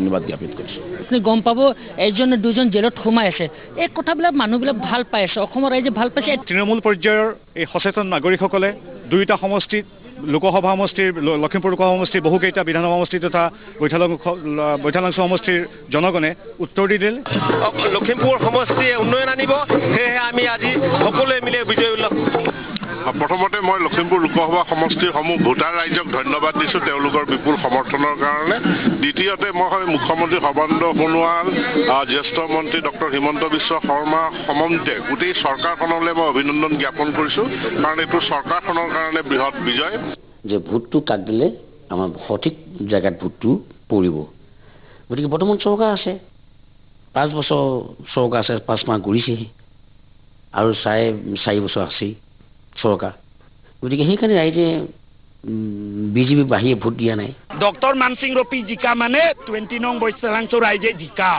ধন্যবাদ জ্ঞাপিত কৰিছোঁ। আপুনি গম পাব এজন দুজন জেলত সোমাই আছে, এই কথাবিলাক মানুহবিলাক ভাল পাই আছে, অসমৰ ৰাইজে ভাল পাইছে। তৃণমূল পৰ্যায়ৰ এই সচেতন নাগৰিকসকলে দুয়োটা সমষ্টিত লোকসভা সমষ্টিৰ লখিমপুৰ লোকসভা সমষ্টিৰ বহুকেইটা বিধানসভা সমষ্টি তথা বৈঠালাংশ সমষ্টিৰ জনগণে উত্তৰ দি দিলে লখিমপুৰ সমষ্টিয়ে উন্নয়ন আনিব, সেয়েহে আমি আজি সকলোৱে মিলি বিজয় উল্লাস। প্ৰথমতে মই লখিমপুৰ লোকসভা সমষ্টিৰ সমূহ ভোটাৰ ৰাইজক ধন্যবাদ দিছোঁ তেওঁলোকৰ বিপুল সমৰ্থনৰ কাৰণে। দ্বিতীয়তে মই মুখ্যমন্ত্ৰী সৰ্বানন্দ সোণোৱাল, জ্যেষ্ঠ মন্ত্ৰী ডক্টৰ হিমন্ত বিশ্ব শৰ্মা সমন্বিতে গোটেই চৰকাৰখনলৈ মই অভিনন্দন জ্ঞাপন কৰিছোঁ, কাৰণ এইটো চৰকাৰখনৰ কাৰণে বৃহৎ বিজয়। যে ভোটটো কাক দিলে আমাৰ সঠিক জেগাত ভোটটো পৰিব। গতিকে বৰ্তমান চৰকাৰ আছে, 5 বছৰ চৰকাৰ আছে, 5 মাহ ঘূৰিছেহি আৰু 4 বছৰ আছেই চৰকাৰ। গতিকে সেইকাৰণে ৰাইজে বিজেপি বাহিৰে ভোট দিয়া নাই। ডক্টৰ মানসিং ৰপি জিকা মানে 20 নং বৈঠালাংশ ৰাইজে জিকা,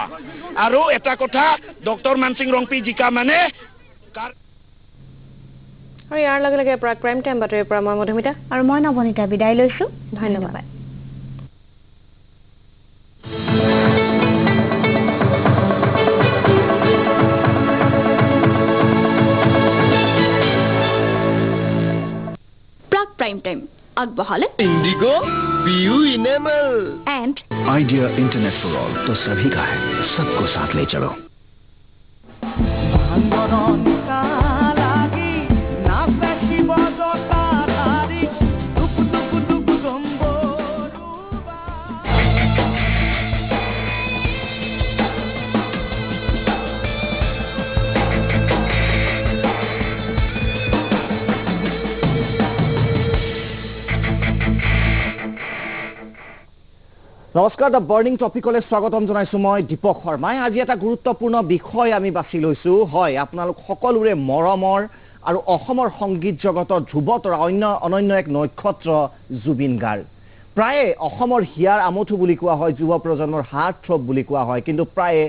আৰু এটা কথা ডক্টৰ মানসিং ৰপি জিকা মানে আৰু ইয়াৰ লগে লগে প্ৰাইম টাইম বাতৰিৰ পৰা মই মধুমিতা আৰু মই নৱনীতা বিদায় লৈছোঁ। ধন্যবাদ। प्राइम टाइम अगबहाले इंडिगो बीयू enamel and Idea internet for all तो सभी का है, सबको साथ ले चलो। নমস্কাৰ, দ্য বাৰ্নিং টপিকলৈ স্বাগতম জনাইছোঁ মই দীপক শৰ্মাই। আজি এটা গুৰুত্বপূৰ্ণ বিষয় আমি বাছি লৈছোঁ। হয়, আপোনালোক সকলোৰে মৰমৰ আৰু অসমৰ সংগীত জগতৰ ধ্ৰুৱতৰা অনন্য এক নক্ষত্ৰ জুবিন গাৰ্গ। প্ৰায়ে অসমৰ হিয়াৰ আমঠু বুলি কোৱা হয়, যুৱ প্ৰজন্মৰ হাৰ্ট থ্ৰব বুলি কোৱা হয়, কিন্তু প্ৰায়ে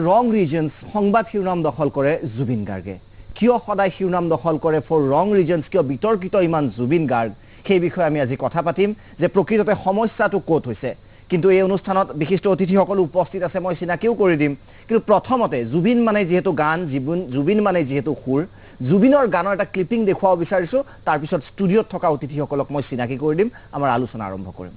ৰং ৰিজনছ সংবাদ শিৰোনাম দখল কৰে জুবিন গাৰ্গে। কিয় সদায় শিৰোনাম দখল কৰে ফৰ ৰং ৰিজনছ, কিয় বিতৰ্কিত ইমান জুবিন গাৰ্গ, সেই বিষয়ে আমি আজি কথা পাতিম যে প্ৰকৃততে সমস্যাটো ক'ত হৈছে। কিন্তু এই অনুষ্ঠানত বিশিষ্ট অতিথিসকলো উপস্থিত আছে, মই চিনাকিও কৰি দিম। কিন্তু প্ৰথমতে জুবিন মানে যিহেতু গান, জুবিন মানে যিহেতু সুৰ, জুবিনৰ গানৰ এটা ক্লিপিং দেখুৱাব বিচাৰিছোঁ। তাৰপিছত ষ্টুডিঅ'ত থকা অতিথিসকলক মই চিনাকি কৰি দিম, আমাৰ আলোচনা আৰম্ভ কৰিম।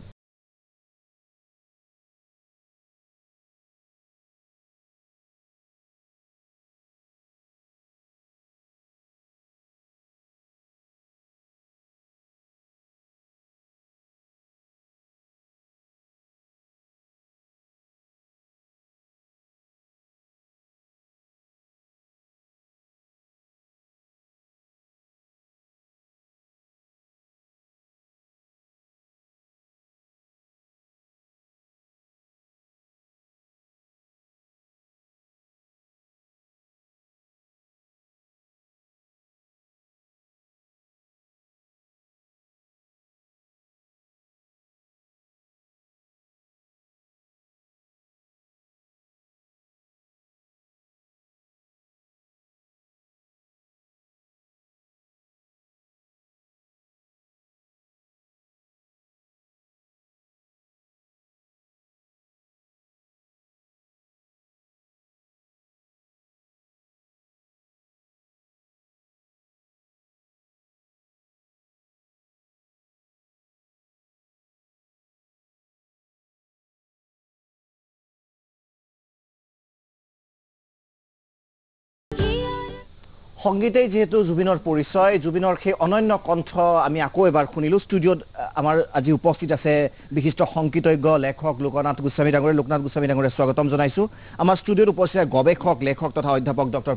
সংগীতেই যিহেতু জুবিনৰ পৰিচয়, জুবিনৰ সেই অনন্য কণ্ঠ আমি আকৌ এবাৰ শুনিলোঁ। ষ্টুডিঅ'ত আমাৰ আজি উপস্থিত আছে বিশিষ্ট সংগীতজ্ঞ লেখক লোকনাথ গোস্বামী ডাঙৰীয়া, স্বাগতম জনাইছোঁ। আমাৰ ষ্টুডিঅ'ত উপস্থিত গৱেষক লেখক তথা অধ্যাপক ডক্টৰ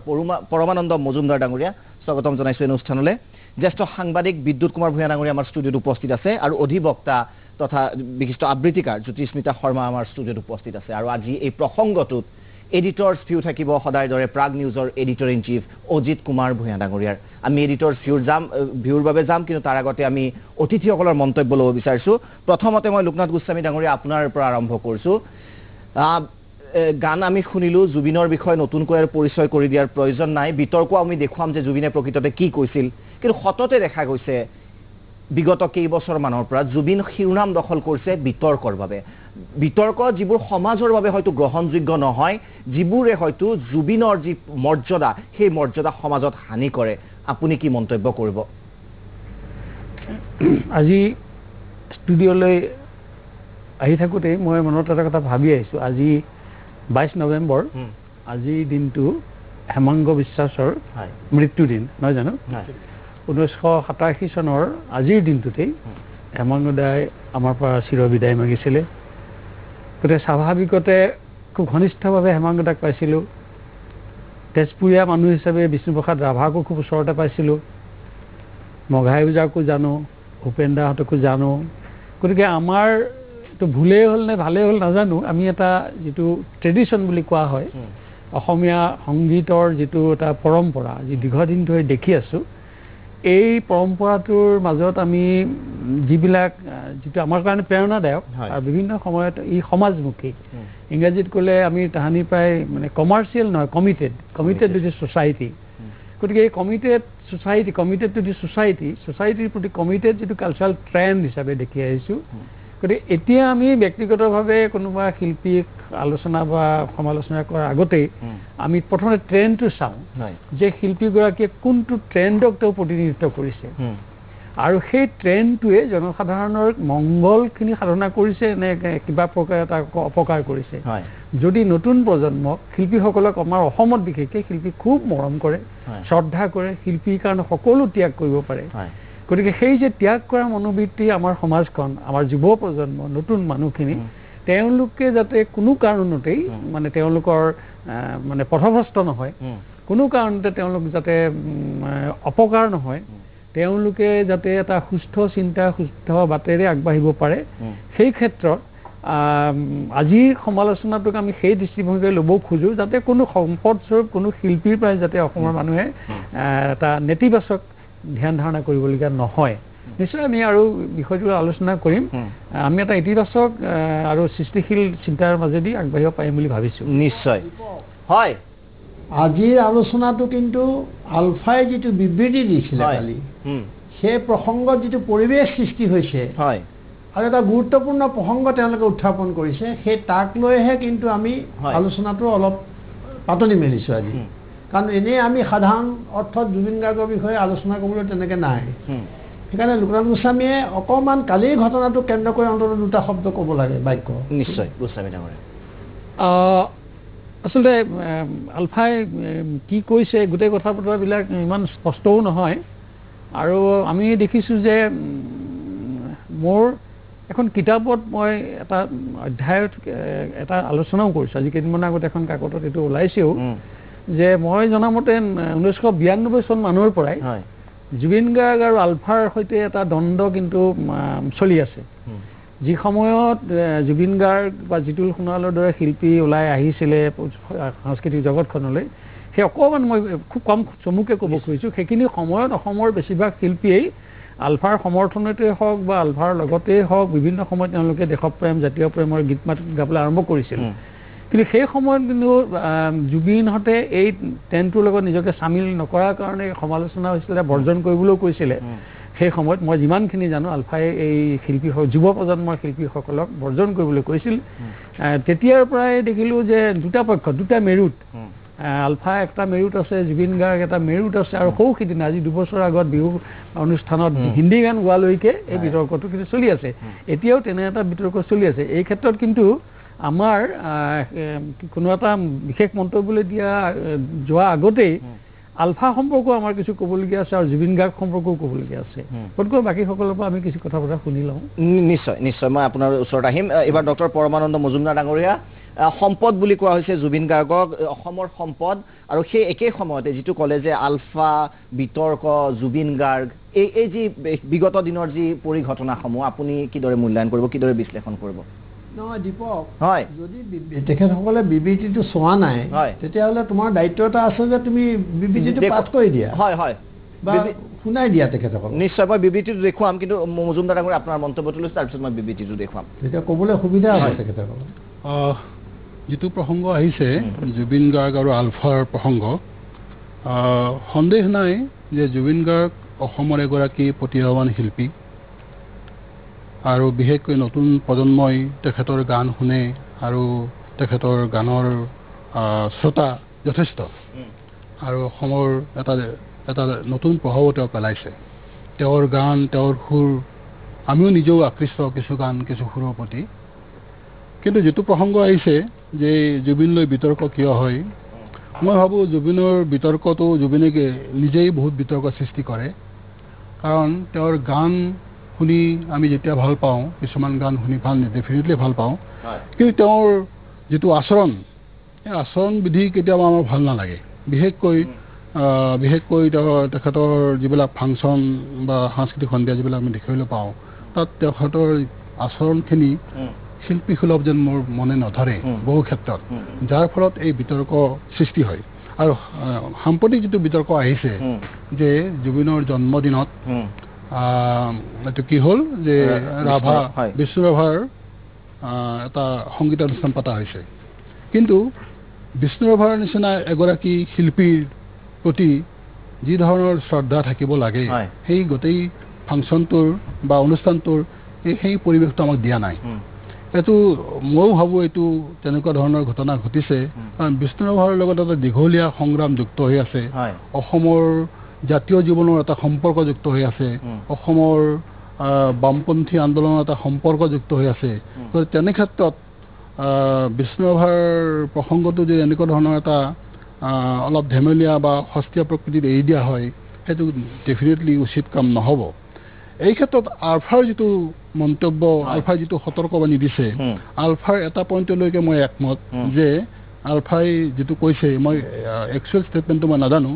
পৰমানন্দ মজুমদাৰ ডাঙৰীয়া, স্বাগতম জনাইছোঁ এই অনুষ্ঠানলৈ। জ্যেষ্ঠ সাংবাদিক বিদ্যুৎ কুমাৰ ভূঞা ডাঙৰীয়া আমাৰ ষ্টুডিঅ'ত উপস্থিত আছে, আৰু অধিবক্তা তথা বিশিষ্ট আবৃত্তিকাৰ জ্যোতিস্মিতা শৰ্মা আমাৰ ষ্টুডিঅ'ত উপস্থিত আছে। আৰু আজি এই প্ৰসংগটোত এডিটৰ্ছ ভিউ থাকিব সদায় দৰে প্ৰাগ নিউজৰ editor in chief Ajit Kumar Bhuyan ডাঙৰীয়াৰ। আমি এডিটৰ্ছ ভিউৰ বাবে যাম, কিন্তু তাৰ আগতে আমি অতিথিসকলৰ মন্তব্য ল'ব বিচাৰিছোঁ। প্ৰথমতে মই লোকনাথ গোস্বামী ডাঙৰীয়া আপোনাৰ পৰা আৰম্ভ কৰিছোঁ। গান আমি শুনিলোঁ, জুবিনৰ বিষয়ে নতুনকৈ আৰু পৰিচয় কৰি দিয়াৰ প্ৰয়োজন নাই। বিতৰ্ক আমি দেখুৱাম যে জুবিনে প্ৰকৃততে কি কৈছিল, কিন্তু সততে দেখা গৈছে বিগত কেইবছৰমানৰ পৰা জুবিন শিৰোনাম দখল কৰিছে বিতৰ্কৰ বাবে বিতৰ্ক যিবোৰ সমাজৰ বাবে হয়তো গ্ৰহণযোগ্য নহয় যিবোৰে হয়তো জুবিনৰ যি মৰ্যাদা সেই মৰ্যাদা সমাজত হানি কৰে আপুনি কি মন্তব্য কৰিব আজি ষ্টুডিঅ'লৈ আহি থাকোঁতে মই মনত এটা কথা ভাবি আহিছোঁ আজি 22 নৱেম্বৰ আজিৰ দিনটো হেমাংগ বিশ্বাসৰ মৃত্যুদিন নহয় জানো 1987 চনৰ আজিৰ দিনটোতেই হেমাংগ দাই আমাৰ পৰা চিৰবিদায় মাগিছিলে গতিকে স্বাভাৱিকতে খুব ঘনিষ্ঠভাৱে হেমাংগ দাক পাইছিলোঁ তেজপুৰীয়া মানুহ হিচাপে বিষ্ণুপ্ৰসাদ ৰাভাকো খুব ওচৰতে পাইছিলোঁ মঘাই ওজাকো জানো ভূপেন দাহঁতকো জানো গতিকে আমাৰ তো ভুলেই হ'ল নে ভালেই হ'ল নাজানো আমি এটা যিটো ট্ৰেডিশ্যন বুলি কোৱা হয় অসমীয়া সংগীতৰ যিটো এটা পৰম্পৰা যি দীৰ্ঘদিন ধৰি দেখি আছোঁ এই পৰম্পৰাটোৰ মাজত আমি যিবিলাক যিটো আমাৰ কাৰণে প্ৰেৰণাদায়ক আৰু বিভিন্ন সময়ত ই সমাজমুখী ইংৰাজীত ক'লে আমি তাহানি প্ৰায় মানে কমাৰ্চিয়েল নহয় কমিটেড টু দি ছ'চাইটি গতিকে এই কমিটেড টু দি ছ'চাইটিৰ প্ৰতি কমিটেড যিটো কালচাৰেল ট্ৰেণ্ড হিচাপে দেখি আহিছোঁ গতিকে এতিয়া আমি ব্যক্তিগতভাৱে কোনোবা শিল্পীক আলোচনা বা সমালোচনা কৰাৰ আগতেই আমি প্ৰথমতে ট্ৰেণ্ডটো চাওঁ যে শিল্পীগৰাকীয়ে কোনটো ট্ৰেণ্ডক তেওঁ প্ৰতিনিধিত্ব কৰিছে আৰু সেই ট্ৰেণ্ডটোৱে জনসাধাৰণৰ মংগলখিনি সাধনা কৰিছে নে কিবা প্ৰকাৰ এটা অপকাৰ কৰিছে যদি নতুন প্ৰজন্মক শিল্পীসকলক আমাৰ অসমত বিশেষকৈ শিল্পী খুব মৰম কৰে শ্ৰদ্ধা কৰে শিল্পীৰ কাৰণে সকলো ত্যাগ কৰিব পাৰে গতিকে সেই যে ত্যাগ কৰা মনোবৃত্তি আমাৰ সমাজখন আমাৰ যুৱ প্ৰজন্ম নতুন মানুহখিনি তেওঁলোকে যাতে কোনো কাৰণতেই মানে তেওঁলোকৰ মানে পথভ্ৰষ্ট নহয় কোনো কাৰণতে তেওঁলোক যাতে অপকাৰ নহয় তেওঁলোকে যাতে এটা সুস্থ চিন্তা সুস্থ বাটেৰে আগবাঢ়িব পাৰে সেই ক্ষেত্ৰত আজিৰ সমালোচনাটোক আমি সেই দৃষ্টিভংগীৰে ল'ব খোজোঁ যাতে কোনো সম্পদস্বৰূপ কোনো শিল্পীৰ পৰাই যাতে অসমৰ মানুহে এটা নেতিবাচক ধ্যান ধাৰণা কৰিবলগীয়া নহয় নিশ্চয় আমি আৰু বিষয়টো আলোচনা কৰিম আমি এটা ইতিবাচক আৰু সৃষ্টিশীল চিন্তাৰ মাজেদি আগবাঢ়িব পাৰিম বুলি ভাবিছোঁ নিশ্চয় হয় আজিৰ আলোচনাটো কিন্তু আলফাই যিটো বিবৃতি দিছিলে কালি সেই প্ৰসংগত যিটো পৰিৱেশ সৃষ্টি হৈছে হয় আৰু এটা গুৰুত্বপূৰ্ণ প্ৰসংগ তেওঁলোকে উত্থাপন কৰিছে সেই তাক লৈহে কিন্তু আমি আলোচনাটো অলপ পাতনি মেলিছোঁ আজি কাৰণ এনেই আমি সাধাৰণ অৰ্থত জুবিন গাৰ্গৰ বিষয়ে আলোচনা কৰিবলৈ তেনেকৈ নাই সেইকাৰণে লোকনাথ গোস্বামীয়ে অকণমান কালিৰ ঘটনাটো কেন্দ্ৰ কৰি অন্ততঃ দুটা শব্দ ক'ব লাগে বাক্য নিশ্চয় গোস্বামী ডাঙৰীয়া আচলতে আলফাই কি কৈছে গোটেই কথা বতৰাবিলাক ইমান স্পষ্টও নহয় আৰু আমি দেখিছোঁ যে মোৰ এখন কিতাপত মই এটা অধ্যায়ত এটা আলোচনাও কৰিছোঁ আজি কেইদিনমানৰ আগতে এখন কাকতত এইটো ওলাইছেও যে মই জনামতে 1992 চন মানৰ পৰাই জুবিন গাৰ্গ আৰু আলফাৰ সৈতে এটা দ্বন্দ্ব কিন্তু চলি আছে যি সময়ত জুবিন গাৰ্গ বা জিতুল সোণোৱালৰ দৰে শিল্পী ওলাই আহিছিলে সাংস্কৃতিক জগতখনলৈ সেই অকণমান মই খুব কম চমুকে ক'ব খুজিছোঁ সেইখিনি সময়ত অসমৰ বেছিভাগ শিল্পীয়েই আলফাৰ সমৰ্থনতে হওক বা আলফাৰ লগতেই হওক বিভিন্ন সময়ত তেওঁলোকে দেশপ্ৰেম জাতীয় প্ৰেমৰ গীত মাত গাবলৈ আৰম্ভ কৰিছিল কিন্তু সেই সময়ত কিন্তু জুবিনহঁতে এই ট্ৰেণ্ডটোৰ লগত নিজকে চামিল নকৰাৰ কাৰণে সমালোচনা হৈছিলে বৰ্জন কৰিবলৈও কৈছিলে সেই সময়ত মই যিমানখিনি জানো আলফাই এই শিল্পী যুৱ প্ৰজন্মৰ শিল্পীসকলক বৰ্জন কৰিবলৈ কৈছিল তেতিয়াৰ পৰাই দেখিলোঁ যে দুটা পক্ষ দুটা মেৰুত আলফা একটা মেৰুত আছে জুবিন গাৰ্গ এটা মেৰুত আছে আৰু সৌ সিদিনা আজি 2 বছৰ আগত বিহু অনুষ্ঠানত হিন্দী গান গোৱালৈকে এই বিতৰ্কটো কিন্তু চলি আছে এতিয়াও তেনে এটা বিতৰ্ক চলি আছে এই ক্ষেত্ৰত কিন্তু আমাৰ কোনো এটা বিশেষ মন্তব্যলৈ দিয়া যোৱা আগতেই আলফা সম্পৰ্ক আমাৰ কিছু ক'বলগীয়া আছে আৰু জুবিন গাৰ্গ সম্পৰ্কও ক'বলগীয়া আছে গতিকে বাকীসকলৰ পৰা আমি কিছু কথা বতৰা শুনি লওঁ নিশ্চয় নিশ্চয় মই আপোনাৰ ওচৰত আহিম এইবাৰ ডক্টৰ পৰমানন্দ মজুমদাৰ ডাঙৰীয়া সম্পদ বুলি কোৱা হৈছে জুবিন গাৰ্গক অসমৰ সম্পদ আৰু সেই একে সময়তে যিটো ক'লে যে আলফা বিতৰ্ক জুবিন গাৰ্গ এই যি বিগত দিনৰ যি পৰিঘটনাসমূহ আপুনি কিদৰে মূল্যায়ন কৰিব কিদৰে বিশ্লেষণ কৰিব নহয় দীপক হয় যদি তেখেতসকলে বিবৃতিটো চোৱা নাই তেতিয়াহ'লে তোমাৰ দায়িত্ব এটা আছে যে তুমি বিবৃতিটো পাঠ কৰি দিয়া হয় হয় বা শুনাই দিয়া তেখেতসকলক নিশ্চয় মই বিবৃতিটো দেখুৱাম কিন্তু মজুমদাৰ ডাঙৰীয়া আপোনাৰ মন্তব্যটো লৈছোঁ তাৰপিছত মই বিবৃতিটো দেখুৱাম তেতিয়া ক'বলৈ সুবিধা হয় তেখেতসকলক যিটো প্ৰসংগ আহিছে জুবিন গাৰ্গ আৰু আলফাৰ প্ৰসংগ সন্দেহ নাই যে জুবিন গাৰ্গ অসমৰ এগৰাকী প্ৰতিভাৱান শিল্পী আৰু বিশেষকৈ নতুন প্ৰজন্মই তেখেতৰ গান শুনে আৰু তেখেতৰ গানৰ শ্ৰোতা যথেষ্ট আৰু অসমৰ এটা নতুন প্ৰভাৱ তেওঁ পেলাইছে তেওঁৰ গান তেওঁৰ সুৰ আমিও নিজেও আকৃষ্ট কিছু গান কিছু সুৰৰ প্ৰতি কিন্তু যেটো প্ৰসংগ আহিছে যে জুবিনলৈ বিতৰ্ক কিয় হয় মই ভাবো জুবিনৰ বিতৰ্কটো জুবিনে নিজেই বহুত বিতৰ্ক সৃষ্টি কৰে কাৰণ তেওঁৰ গান শুনি আমি যেতিয়া ভাল পাওঁ কিছুমান গান শুনি ভাল ডেফিনেটলি ভাল পাওঁ কিন্তু তেওঁৰ যেটো আচৰণ এই আচৰণ বিধি কেতিয়াবা আমাৰ ভাল নালাগে বিশেষকৈ তেখেতৰ যিবিলাক ফাংচন বা সাংস্কৃতিক সন্ধিয়া যিবিলাক আমি দেখিবলৈ পাওঁ তাত তেখেতৰ আচৰণখিনি শিল্পী সুলভ যেন মোৰ মনে নধৰে বহু ক্ষেত্ৰত যাৰ ফলত এই বিতৰ্ক সৃষ্টি হয় আৰু সাম্প্ৰতিক যেটো বিতৰ্ক আহিছে যে জুবিনৰ জন্মদিনত এটো কি হ'ল যে বিষ্ণু ৰাভাৰ এটা সংগীতানুষ্ঠান পতা হৈছে কিন্তু বিষ্ণু ৰাভাৰ নিচিনা এগৰাকী শিল্পীৰ প্ৰতি যি ধৰণৰ শ্ৰদ্ধা থাকিব লাগে সেই গোটেই ফাংচনটোৰ বা অনুষ্ঠানটোৰ সেই পৰিৱেশটো আমাক দিয়া নাই এটো মই ভাবো এটো তেনেকুৱা ধৰণৰ ঘটনা ঘটিছে কাৰণ বিষ্ণু ৰাভাৰ লগত এটা দীঘলীয়া সংগ্ৰাম যুক্ত হৈ আছে অসমৰ জাতীয় জীৱনৰ এটা সম্পৰ্ক যুক্ত হৈ আছে অসমৰ বামপন্থী আন্দোলনৰ এটা সম্পৰ্ক যুক্ত হৈ আছে তেনে ক্ষেত্ৰত বিষ্ণু ৰাভাৰ প্ৰসংগটো যে এনেকুৱা ধৰণৰ এটা অলপ ধেমেলীয়া বা সস্তীয়া প্ৰকৃতিত এৰি দিয়া হয় সেইটো ডেফিনেটলি উচিত কাম নহব এই ক্ষেত্ৰত আলফাৰ যেটো মন্তব্য আলফাৰ যেটো সতৰ্কবাণী দিছে আলফাৰ এটা পইণ্টলৈকে মই একমত যে আলফাই যেটো কৈছে মই একচুৱেল ষ্টেটমেণ্টটো মই নাজানো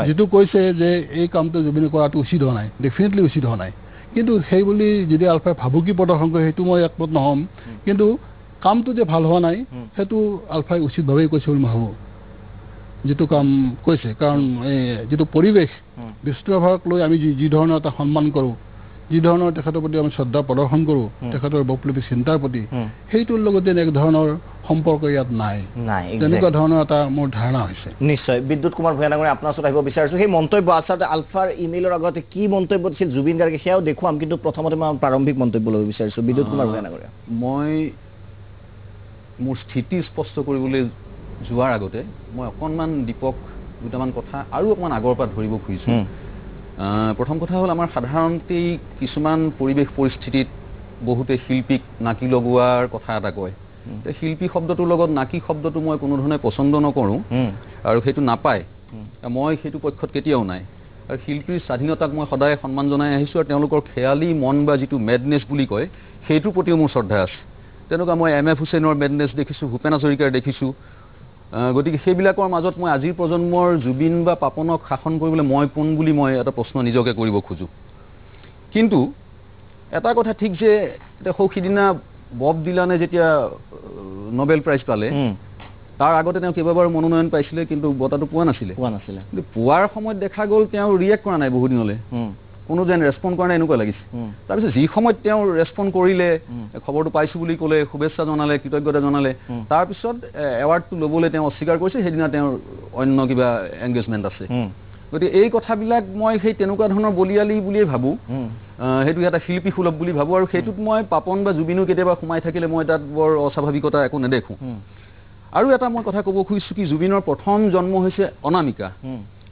যেটো কৈছে যে এই কামটো জুবিনে কৰাটো উচিত হোৱা নাই ডেফিনেটলি উচিত হোৱা নাই কিন্তু সেই বুলি যদি আলফাই ভাবুকি প্ৰদৰ্শন কৰে সেইটো মই একমত নহম কিন্তু কামটো যে ভাল হোৱা নাই সেইটো আলফাই উচিতভাৱেই কৈছে বুলি মই ভাবোঁ যেটো কাম কৈছে কাৰণ যেটো পৰিৱেশ বিষ্ণু ৰাভাক লৈ আমি যি ধৰণৰ এটা সন্মান কৰোঁ যি ধৰণৰ তেখেতৰ প্ৰতি আমি শ্ৰদ্ধা প্ৰদৰ্শন কৰোঁ তেখেতৰ বৈপ্লৱিক চিন্তাৰ প্ৰতি সেইটোৰ লগতে এক ধৰণৰ সম্পৰ্ক ইয়াত নাই তেনেকুৱা ধৰণৰ এটা মোৰ ধাৰণা হৈছে নিশ্চয় বিদ্যুৎ কুমাৰ ভূঞা ডাঙৰীয়া আপোনাৰ ওচৰত আহিব বিচাৰিছোঁ সেই মন্তব্য আচলতে আলফাৰ ইমেইলৰ আগতে কি মন্তব্য দিছিল জুবিন গাৰ্গে সেয়াও দেখুৱাম কিন্তু প্ৰথমতে মই প্ৰাৰম্ভিক মন্তব্য ল'ব বিচাৰিছোঁ বিদ্যুৎ কুমাৰ ভূঞা ডাঙৰীয়া মই মোৰ স্থিতি স্পষ্ট কৰিবলৈ যোৱাৰ আগতে মই অকণমান দীপক দুটামান কথা আৰু অকণমান আগৰ পৰা ধৰিব খুজিছোঁ প্ৰথম কথা হ'ল আমাৰ সাধাৰণতেই কিছুমান পৰিৱেশ পৰিস্থিতিত বহুতে শিল্পীক নাকি লগোৱাৰ কথা এটা কয় শিল্পী শব্দটোৰ লগত নাকি শব্দটো মই কোনো ধৰণে পচন্দ নকৰোঁ আৰু সেইটো নাপায় মই সেইটো পক্ষত কেতিয়াও নাই আৰু শিল্পীৰ স্বাধীনতাক মই সদায় সন্মান জনাই আহিছোঁ আৰু তেওঁলোকৰ খেয়ালি মন বা যিটো মেডনেছ বুলি কয় সেইটোৰ প্ৰতিও মোৰ শ্ৰদ্ধা আছে তেনেকুৱা মই MF হুছেইনৰ মেডনেছ দেখিছোঁ ভূপেন হাজৰিকাৰ দেখিছোঁ গতিকে সেইবিলাকৰ মাজত মই আজিৰ প্ৰজন্মৰ জুবিন বা পাপনক শাসন কৰিবলৈ মই কোন বুলি মই এটা প্ৰশ্ন নিজকে কৰিব খোজোঁ কিন্তু এটা কথা ঠিক যে সৌখিদিনা বব ডিলানে যেতিয়া নোবেল প্ৰাইজ পালে তাৰ আগতে তেওঁ কেইবাবাৰ মনোনয়ন পাইছিলে কিন্তু বঁটাটো পোৱা নাছিলে কিন্তু পোৱাৰ সময়ত দেখা গ'ল তেওঁ ৰিয়েক্ট কৰা নাই বহুদিনলৈ কোনো যেন ৰেছপণ্ড কৰা নাই এনেকুৱা লাগিছে তাৰপিছত যি সময়ত তেওঁ ৰেছপণ্ড কৰিলে খবৰটো পাইছোঁ বুলি ক'লে শুভেচ্ছা জনালে কৃতজ্ঞতা জনালে তাৰপিছত এৱাৰ্ডটো ল'বলৈ তেওঁ অস্বীকাৰ কৰিছে সেইদিনা তেওঁৰ অন্য কিবা এংগেজমেণ্ট আছে গতিকে এই কথাবিলাক মই সেই তেনেকুৱা ধৰণৰ বলিয়ালি বুলিয়েই ভাবোঁ সেইটো এটা শিল্পী সুলভ বুলি ভাবোঁ আৰু সেইটোত মই পাপন বা জুবিনো কেতিয়াবা সোমাই থাকিলে মই তাত বৰ অস্বাভাৱিকতা একো নেদেখোঁ আৰু এটা মই কথা ক'ব খুজিছোঁ কি জুবিনৰ প্ৰথম জন্ম হৈছে অনামিকা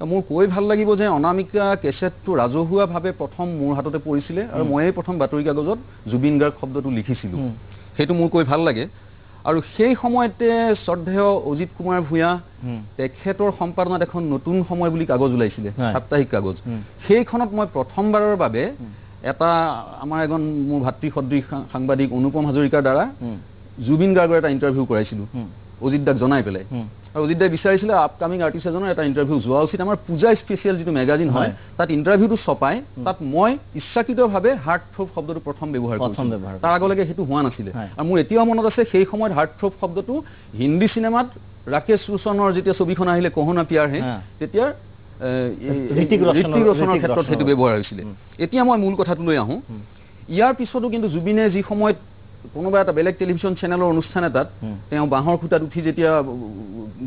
মোৰ কৈ ভাল লাগিব যে অনামিকা কেছেটটো ৰাজহুৱাভাৱে প্ৰথম মোৰ হাততে পৰিছিলে আৰু ময়েই প্ৰথম বাতৰি কাগজত জুবিন গাৰ্গ শব্দটো লিখিছিলোঁ সেইটো মোৰ কৈ ভাল লাগে আৰু সেই সময়তে শ্ৰদ্ধেয় অজিত কুমাৰ ভূঞা তেখেতৰ সম্পাদনাত এখন নতুন সময় বুলি কাগজ ওলাইছিলে সাপ্তাহিক কাগজ সেইখনত মই প্ৰথমবাৰৰ বাবে এটা আমাৰ এজন মোৰ ভাতৃ সদৃশ সাংবাদিক অনুপম হাজৰিকাৰ দ্বাৰা জুবিন গাৰ্গৰ এটা ইণ্টাৰভিউ কৰাইছিলোঁ অজিত দাক জনাই পেলাই আৰু অজিত দাই বিচাৰিছিলে আপকামিং আৰ্টিষ্ট এজনৰ এটা ইণ্টাৰভিউ যোৱা উচিত আমাৰ পূজা স্পেচিয়েল যিটো মেগাজিন হয় তাত ইণ্টাৰভিউটো ছপাই তাত মই ইচ্ছাকৃতভাৱে হাৰ্টথ্ৰব শব্দটো প্ৰথম ব্যৱহাৰ কৰিছিলোঁ তাৰ আগলৈকে সেইটো হোৱা নাছিলে আৰু মোৰ এতিয়াও মনত আছে সেই সময়ত হাৰ্টথ্ৰব শব্দটো হিন্দী চিনেমাত ৰাকেশ ৰোশনৰ যেতিয়া ছবিখন আহিলে কহনা প্যাৰ হে তেতিয়া ঋতিক ৰোশনৰ ক্ষেত্ৰত সেইটো ব্যৱহাৰ হৈছিলে এতিয়া মই মূল কথাটোলৈ আহোঁ ইয়াৰ পিছতো কিন্তু জুবিনে যি সময়ত কোনোবা এটা বেলেগ টেলিভিশ্যন চেনেলৰ অনুষ্ঠান এটাত তেওঁ বাঁহৰ খুঁটাত উঠি যেতিয়া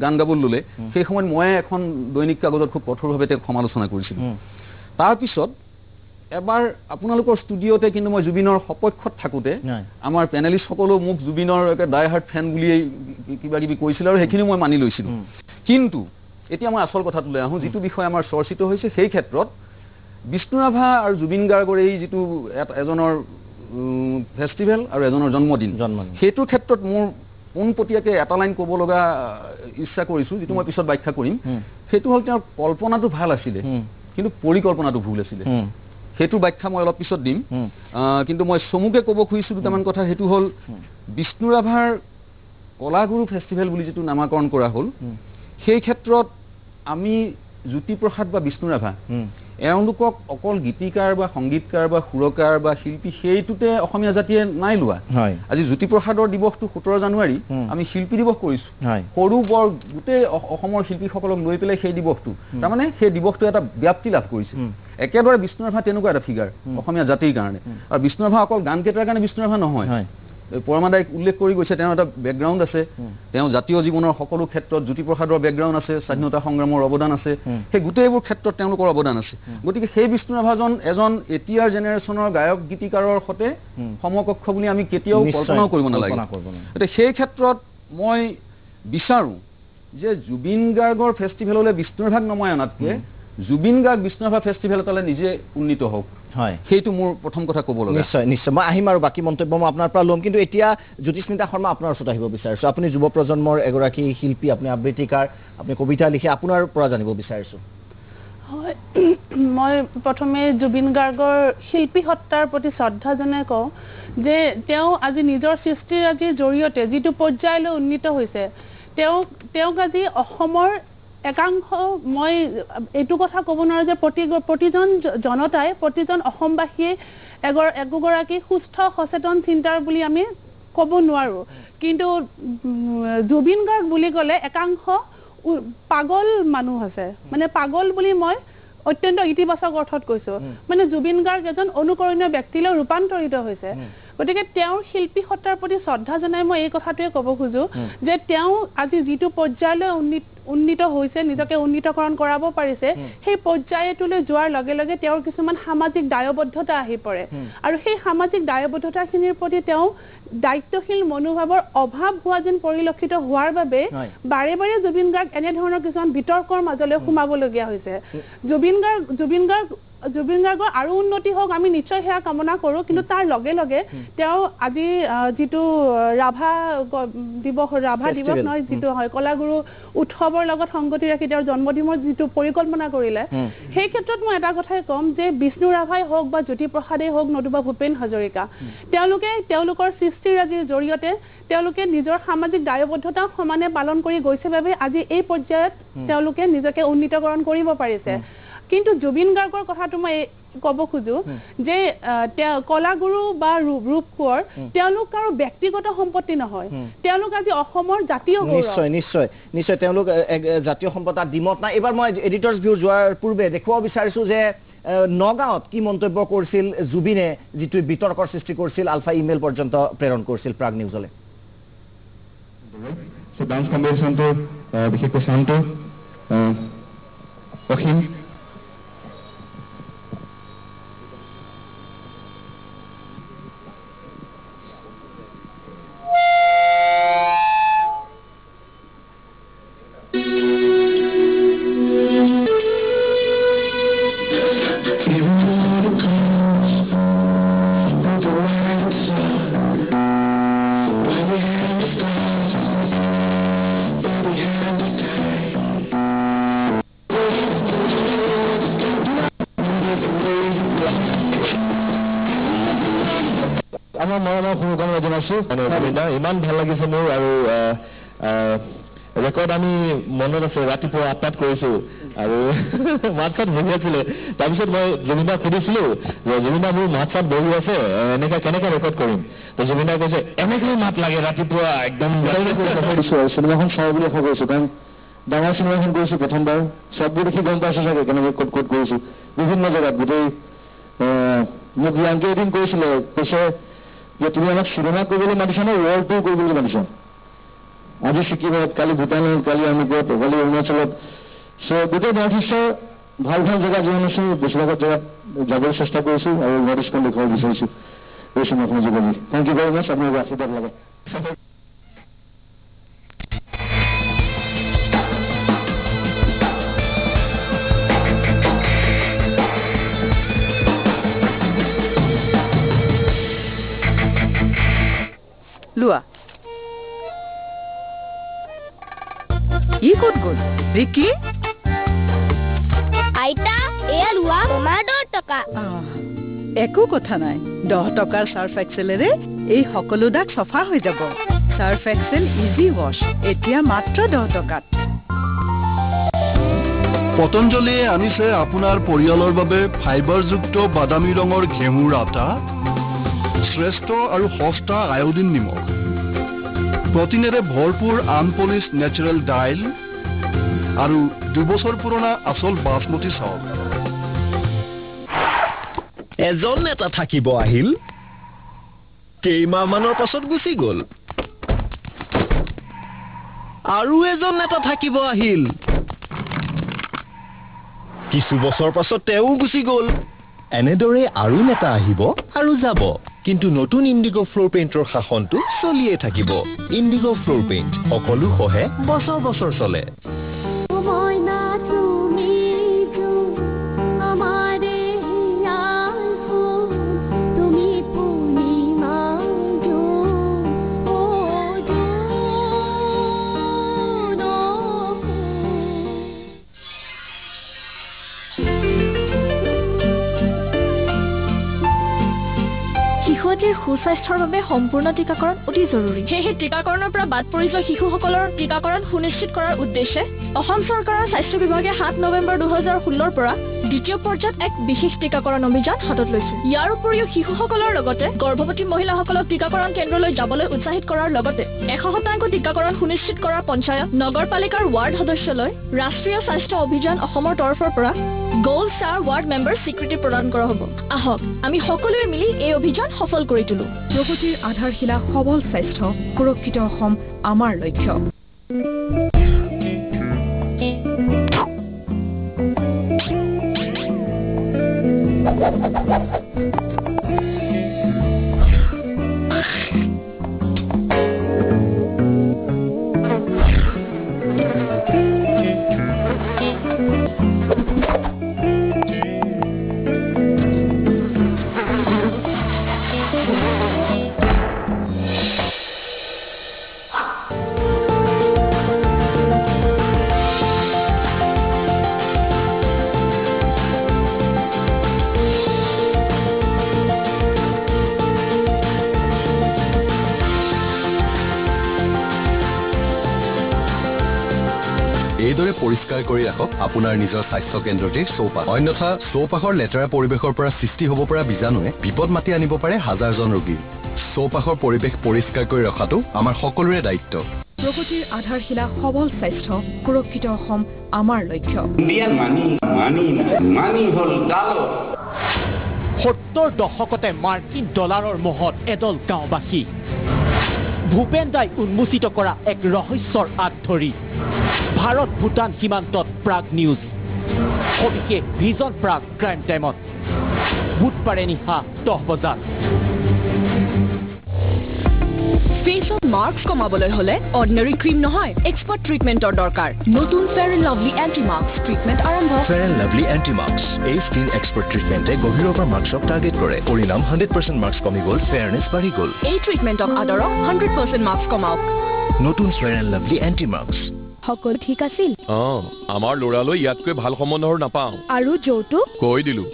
গান গাবলৈ ল'লে সেই সময়ত মই এখন দৈনিক কাগজত খুব কঠোৰভাৱে তেওঁক সমালোচনা কৰিছিলোঁ তাৰপিছত এবাৰ আপোনালোকৰ ষ্টুডিঅ'তে কিন্তু মই জুবিনৰ সপক্ষত থাকোঁতে আমাৰ পেনেলিষ্টসকলো মোক জুবিনৰ একে ডাই হাৰ্ট ফেন বুলিয়েই কিবা কিবি কৈছিল আৰু সেইখিনি মই মানি লৈছিলোঁ কিন্তু এতিয়া মই আচল কথাটোলৈ আহোঁ যিটো বিষয় আমাৰ চৰ্চিত হৈছে সেই ক্ষেত্ৰত বিষ্ণু ৰাভা আৰু জুবিন গাৰ্গৰ এই যিটো এজনৰ ফেষ্টিভেল আৰু এজনৰ জন্মদিন সেইটোৰ ক্ষেত্ৰত মোৰ পোনপটীয়াকৈ এটা লাইন ক'ব লগা ইচ্ছা কৰিছোঁ যিটো মই পিছত ব্যাখ্যা কৰিম সেইটো হ'ল তেওঁৰ কল্পনাটো ভাল আছিলে কিন্তু পৰিকল্পনাটো ভুল আছিলে সেইটো ব্যাখ্যা মই অলপ পিছত দিম কিন্তু মই চমুকে ক'ব খুজিছোঁ দুটামান কথা সেইটো হ'ল বিষ্ণু ৰাভাৰ কলাগুৰু ফেষ্টিভেল বুলি যিটো নামাকৰণ কৰা হ'ল সেই ক্ষেত্ৰত আমি জ্যোতিপ্ৰসাদ বা বিষ্ণু ৰাভা এওঁলোকক অকল গীতিকাৰ বা সংগীতকাৰ বা সুৰকাৰ বা শিল্পী সেইটোতে অসমীয়া জাতিয়ে নাই লোৱা আজি জ্যোতিপ্ৰসাদৰ দিৱসটো 17 জানুৱাৰী আমি শিল্পী দিৱস কৰিছোঁ সৰু বৰ গোটেই অসমৰ শিল্পীসকলক লৈ পেলাই সেই দিৱসটো তাৰমানে সেই দিৱসটো এটা ব্যাপ্তি লাভ কৰিছে একেদৰে বিষ্ণু ৰাভা তেনেকুৱা এটা ফিগাৰ অসমীয়া জাতিৰ কাৰণে আৰু বিষ্ণু ৰাভা অকল গান কেইটাৰ কাৰণে বিষ্ণু ৰাভা নহয় পৰমাদায়ক উল্লেখ কৰি গৈছে তেওঁৰ এটা বেকগ্ৰাউণ্ড আছে তেওঁ জাতীয় জীৱনৰ সকলো ক্ষেত্ৰত জ্যোতিপ্ৰসাদৰ বেকগ্ৰাউণ্ড আছে স্বাধীনতা সংগ্ৰামৰ অৱদান আছে সেই গোটেইবোৰ ক্ষেত্ৰত তেওঁলোকৰ অৱদান আছে গতিকে সেই বিষ্ণু ৰাভাজন এজন এতিয়াৰ জেনেৰেশ্যনৰ গায়ক গীতিকাৰৰ সৈতে সমকক্ষ বুলি আমি কেতিয়াও কল্পনাও কৰিব নালাগে গতিকে সেই ক্ষেত্ৰত মই বিচাৰোঁ যে জুবিন গাৰ্গৰ ফেষ্টিভেললৈ বিষ্ণু ৰাভাক নমাই অনাতকৈ জুবিন গাৰ্গ বিষ্ণু ৰাভা ফেষ্টিভেল এটালৈ নিজে উন্নীত হওক সেইটো মোৰ প্ৰথম কথা ক'ব লগা নিশ্চয় নিশ্চয় মই আহিম আৰু বাকী মন্তব্য মই আপোনাৰ পৰা ল'ম কিন্তু এতিয়া জ্যোতিস্মিতা শৰ্মা আপোনাৰ ওচৰত আহিব বিচাৰিছোঁ আপুনি যুৱ প্ৰজন্মৰ এগৰাকী শিল্পী আপুনি আবৃত্তিকাৰ আপুনি কবিতা লিখে আপোনাৰ পৰা জানিব বিচাৰিছোঁ হয় মই প্ৰথমে জুবিন গাৰ্গৰ শিল্পী সত্তাৰ প্ৰতি শ্ৰদ্ধা জনাই কওঁ যে তেওঁ আজি নিজৰ সৃষ্টিৰাজিৰ জৰিয়তে যিটো পৰ্যায়লৈ উন্নীত হৈছে তেওঁক আজি অসমৰ একাংশ মই এইটো কথা ক'ব নোৱাৰোঁ যে প্ৰতিজন জনতাই প্ৰতিজন অসমবাসীয়ে একোগৰাকী সুস্থ সচেতন চিন্তাৰ বুলি আমি ক'ব নোৱাৰোঁ কিন্তু জুবিন গাৰ্গ বুলি ক'লে একাংশ পাগল মানুহ আছে মানে পাগল বুলি মই অত্যন্ত ইতিবাচক অৰ্থত কৈছোঁ মানে জুবিন গাৰ্গ এজন অনুকৰণীয় ব্যক্তিলৈ ৰূপান্তৰিত হৈছে গতিকে তেওঁৰ শিল্পী সত্তাৰ প্ৰতি শ্ৰদ্ধা জনাই মই এই কথাটোৱে ক'ব খোজোঁ যে তেওঁ আজি যিটো পৰ্যায়লৈ উন্নীত হৈছে নিজকে উন্নীতকৰণ কৰাব পাৰিছে সেই পৰ্যায়টোলৈ যোৱাৰ লগে লগে তেওঁৰ কিছুমান সামাজিক দায়বদ্ধতা আহি পৰে আৰু সেই সামাজিক দায়বদ্ধতাখিনিৰ প্ৰতি তেওঁ দায়িত্বশীল মনোভাৱৰ অভাৱ হোৱা যেন পৰিলক্ষিত হোৱাৰ বাবে বাৰে বাৰে জুবিন গাৰ্গ এনেধৰণৰ কিছুমান বিতৰ্কৰ মাজলৈ সোমাবলগীয়া হৈছে জুবিন গাৰ্গৰ আৰু উন্নতি হওক আমি নিশ্চয় সেয়া কামনা কৰোঁ কিন্তু তাৰ লগে লগে তেওঁ আজি যিটো ৰাভা দিৱস নহয় যিটো হয় কলাগুৰু উৎসৱৰ লগত সংগতি ৰাখি তেওঁৰ জন্মদিনৰ যিটো পৰিকল্পনা কৰিলে সেই ক্ষেত্ৰত মই এটা কথাই ক'ম যে বিষ্ণু ৰাভাই হওক বা জ্যোতিপ্ৰসাদেই হওক নতুবা ভূপেন হাজৰিকা তেওঁলোকৰ সৃষ্টিৰাজিৰ জৰিয়তে তেওঁলোকে নিজৰ সামাজিক দায়বদ্ধতা সমানে পালন কৰি গৈছে বাবে আজি এই পৰ্যায়ত তেওঁলোকে নিজকে উন্নীতকৰণ কৰিব পাৰিছে কিন্তু জুবিন গাৰ্গৰ কথাটো মই ক'ব খোজোঁ যে কলাগুৰু বা ৰূপ কোঁৱৰ তেওঁলোক আৰু ব্যক্তিগত সম্পত্তি নহয় তেওঁলোক আজি অসমৰ জাতীয় নিশ্চয় নিশ্চয় নিশ্চয় তেওঁলোক জাতীয় সম্পদ ডিমত নাই এইবাৰ মই এডিটৰ্ছ ভিউ যোৱাৰ পূৰ্বে দেখুৱাব বিচাৰিছোঁ যে নগাঁৱত কি মন্তব্য কৰিছিল জুবিনে যিটো বিতৰ্কৰ সৃষ্টি কৰিছিল আলফা ইমেইল পৰ্যন্ত প্ৰেৰণ কৰিছিল প্ৰাগ নিউজলৈ ডান্স কম্পিটিশ্যনটো বিশেষকৈ চাউণ্ডটো অসীম ইমান ভাল লাগিছে মোৰ আৰু ৰেকৰ্ড আমি মনত আছে ৰাতিপুৱা 8টাত কৰিছোঁ আৰু মাত চাত বহি আছিলে তাৰপিছত মই জুবিনদাক সুধিছিলোঁ যে জুবিনদা মোৰ মাত চাত বহি আছে এনেকৈ কেনেকৈ ৰেকৰ্ড কৰিম তো জুবিনদাই কৈছে এনেকৈ মাত লাগে ৰাতিপুৱা একদম দিছোঁ আৰু চিনেমাখন চাওঁ বুলি আশা কৰিছোঁ কাৰণ ডাঙৰ চিনেমাখন কৰিছোঁ প্ৰথমবাৰ চববোৰ দেখি গম পাইছোঁ চাগে কেনেকৈ ক'ত ক'ত কৰিছোঁ বিভিন্ন জেগাত গোটেই মোক ৰিয়াংকে এদিন কৈছিলে কৈছে যে তুমি আমাক চিনেমা কৰিবলৈ মাতিছা নে ৱৰ্ল্ড টুৰ কৰিবলৈ মাতিছা আজি ছিকিমত কালি ভূটানত কালি আমুকত কালি অৰুণাচলত চ' গোটেই নৰ্থ ইষ্টৰ ভাল ভাল জেগা যোৱা নাছোঁ বেছিভাগত জেগাত যাবলৈ চেষ্টা কৰিছোঁ আৰু নৰ্থ ইষ্টখন দেখুৱাব বিচাৰিছোঁ এই সময়খিনি যোগেদি থেংক ইউ ভেৰি মাছ আপোনালোকৰ আশীৰ্বাদ লাগে লোৱা ই ক'ত গ'ল ৰিকি আইতা এয়া লোৱা তোমাৰ 10 টকা একো কথা নাই 10 টকাৰ সাৰ্ফ এক্সেলেৰে এই সকলো দাগ সফা হৈ যাব সাৰ্ফ এক্সেল ইজি ওয়াশ এতিয়া মাত্ৰ 10 টকাত পতঞ্জলিয়ে আনিছে আপোনাৰ পৰিয়ালৰ বাবে ফাইবাৰযুক্ত বাদামী ৰঙৰ ঘেঁহুৰ আটা শ্ৰেষ্ঠ আৰু সস্তা আয়োডিন নিমখ প্ৰটিনেৰে ভৰপূৰ আনপলিছ নেচাৰেল ডাইল আৰু 2 বছৰ পুৰণা আচল বাসমতি চাউল এজন নেতা থাকিব আহিল কেইমাহমানৰ পাছত গুচি গ'ল আৰু এজন নেতা থাকিব আহিল কিছু বছৰ পাছত তেওঁ গুচি গ'ল এনেদৰে আৰু নেতা আহিব আৰু যাব কিন্তু নতুন ইণ্ডিগো ফ্লোৰ পেইণ্টৰ শাসনটো চলিয়ে থাকিব ইণ্ডিগো ফ্লোৰ পেইণ্ট সকলো সহে বছৰ বছৰ চলে সুস্বাস্থ্যৰ বাবে সম্পূৰ্ণ টিকাকৰণ অতি জৰুৰী সেয়েহে টিকাকৰণৰ পৰা বাদ পৰি যোৱা শিশুসকলৰ টিকাকৰণ সুনিশ্চিত কৰাৰ উদ্দেশ্যে অসম চৰকাৰৰ স্বাস্থ্য বিভাগে 7 নৱেম্বৰ 2016 পৰা দ্বিতীয় পৰ্যায়ত এক বিশেষ টিকাকৰণ অভিযান হাতত লৈছে ইয়াৰ উপৰিও শিশুসকলৰ লগতে গৰ্ভৱতী মহিলাসকলক টিকাকৰণ কেন্দ্ৰলৈ যাবলৈ উৎসাহিত কৰাৰ লগতে 100% টিকাকৰণ সুনিশ্চিত কৰাৰ পঞ্চায়ত নগৰপালিকাৰ ৱাৰ্ড সদস্যলৈ ৰাষ্ট্ৰীয় স্বাস্থ্য অভিযান অসমৰ তৰফৰ পৰা গোল্ড ষ্টাৰ ৱাৰ্ড মেম্বাৰ স্বীকৃতি প্ৰদান কৰা হ'ব আহক আমি সকলোৱে মিলি এই অভিযান সফল কৰি তুলো প্ৰগতিৰ আধাৰশিলা সবল স্বাস্থ্য সুৰক্ষিত অসম আমাৰ লক্ষ্য এইদৰে পৰিষ্কাৰ কৰি ৰাখক আপোনাৰ নিজৰ স্বাস্থ্য কেন্দ্ৰটিৰ চৌপাশ অন্যথা চৌপাশৰ লেতেৰা পৰিৱেশৰ পৰা সৃষ্টি হ'ব পৰা বীজাণুৱে বিপদ মাতি আনিব পাৰে হাজাৰজন ৰোগী চৌপাশৰ পৰিৱেশ পৰিষ্কাৰ কৰি ৰখাটো আমাৰ সকলোৰে দায়িত্ব প্ৰগতিৰ আধাৰশিলা সবল স্বাস্থ্য সুৰক্ষিত অসম আমাৰ লক্ষ্য 70 দশকতে মাৰ্কিন ডলাৰৰ মোহত এদল গাঁওবাসী ভূপেন দাই উন্মোচিত কৰা এক ৰহস্যৰ আঁত ধৰি ভাৰত ভূটান সীমান্তত প্ৰাগ নিউজ সবিশেষ ভিজন প্ৰাগ ক্ৰাইম টাইমত বুধবাৰে নিশা 10 বজাত ফেচত মাৰ্কস কমাবলৈ হলে অৰ্ডিনাৰী ক্ৰীম নহয় এক্সপাৰ্ট ট্ৰিটমেন্টৰ দৰকাৰ নতুন Fair and Lovely anti marks treatment আৰম্ভ Fair and Lovely anti marks এই স্কিন এক্সপাৰ্ট ট্ৰিটমেন্টে গভীৰৰ পৰা মাৰ্কসক টাৰ্গেট কৰে পৰিণাম 100% মাৰ্কস কমি গ'ল ফেয়াৰনেছ বাঢ়ি গ'ল এই ট্ৰিটমেন্টক আদৰক 100% মাৰ্কস কমাওক নতুন Fair and Lovely anti marks সকলো ঠিক আছিল আমাৰ ল'ৰালৈ ইয়াতকৈ ভাল সম্বন্ধৰ নাপাওঁ আৰু যৌতুক কৈ দিলো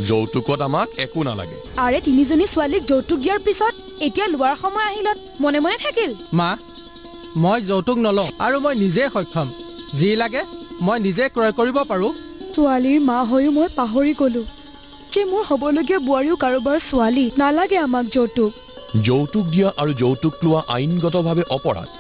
যৌতুকত আমাক একো নালাগে আৰে তিনিজনী ছোৱালীক যৌতুক দিয়াৰ পিছত এতিয়া লোৱাৰ সময় আহিলত মনে মনে থাকিল মা মই যৌতুক নলওঁ আৰু মই নিজে সক্ষম যি লাগে মই নিজে ক্ৰয় কৰিব পাৰোঁ ছোৱালীৰ মা হৈও মই পাহৰি গলো যে মোৰ হ'বলগীয়া বোৱাৰীও কাৰোবাৰ ছোৱালী নালাগে আমাক যৌতুক যৌতুক দিয়া আৰু যৌতুক লোৱা আইনগতভাৱে অপৰাধ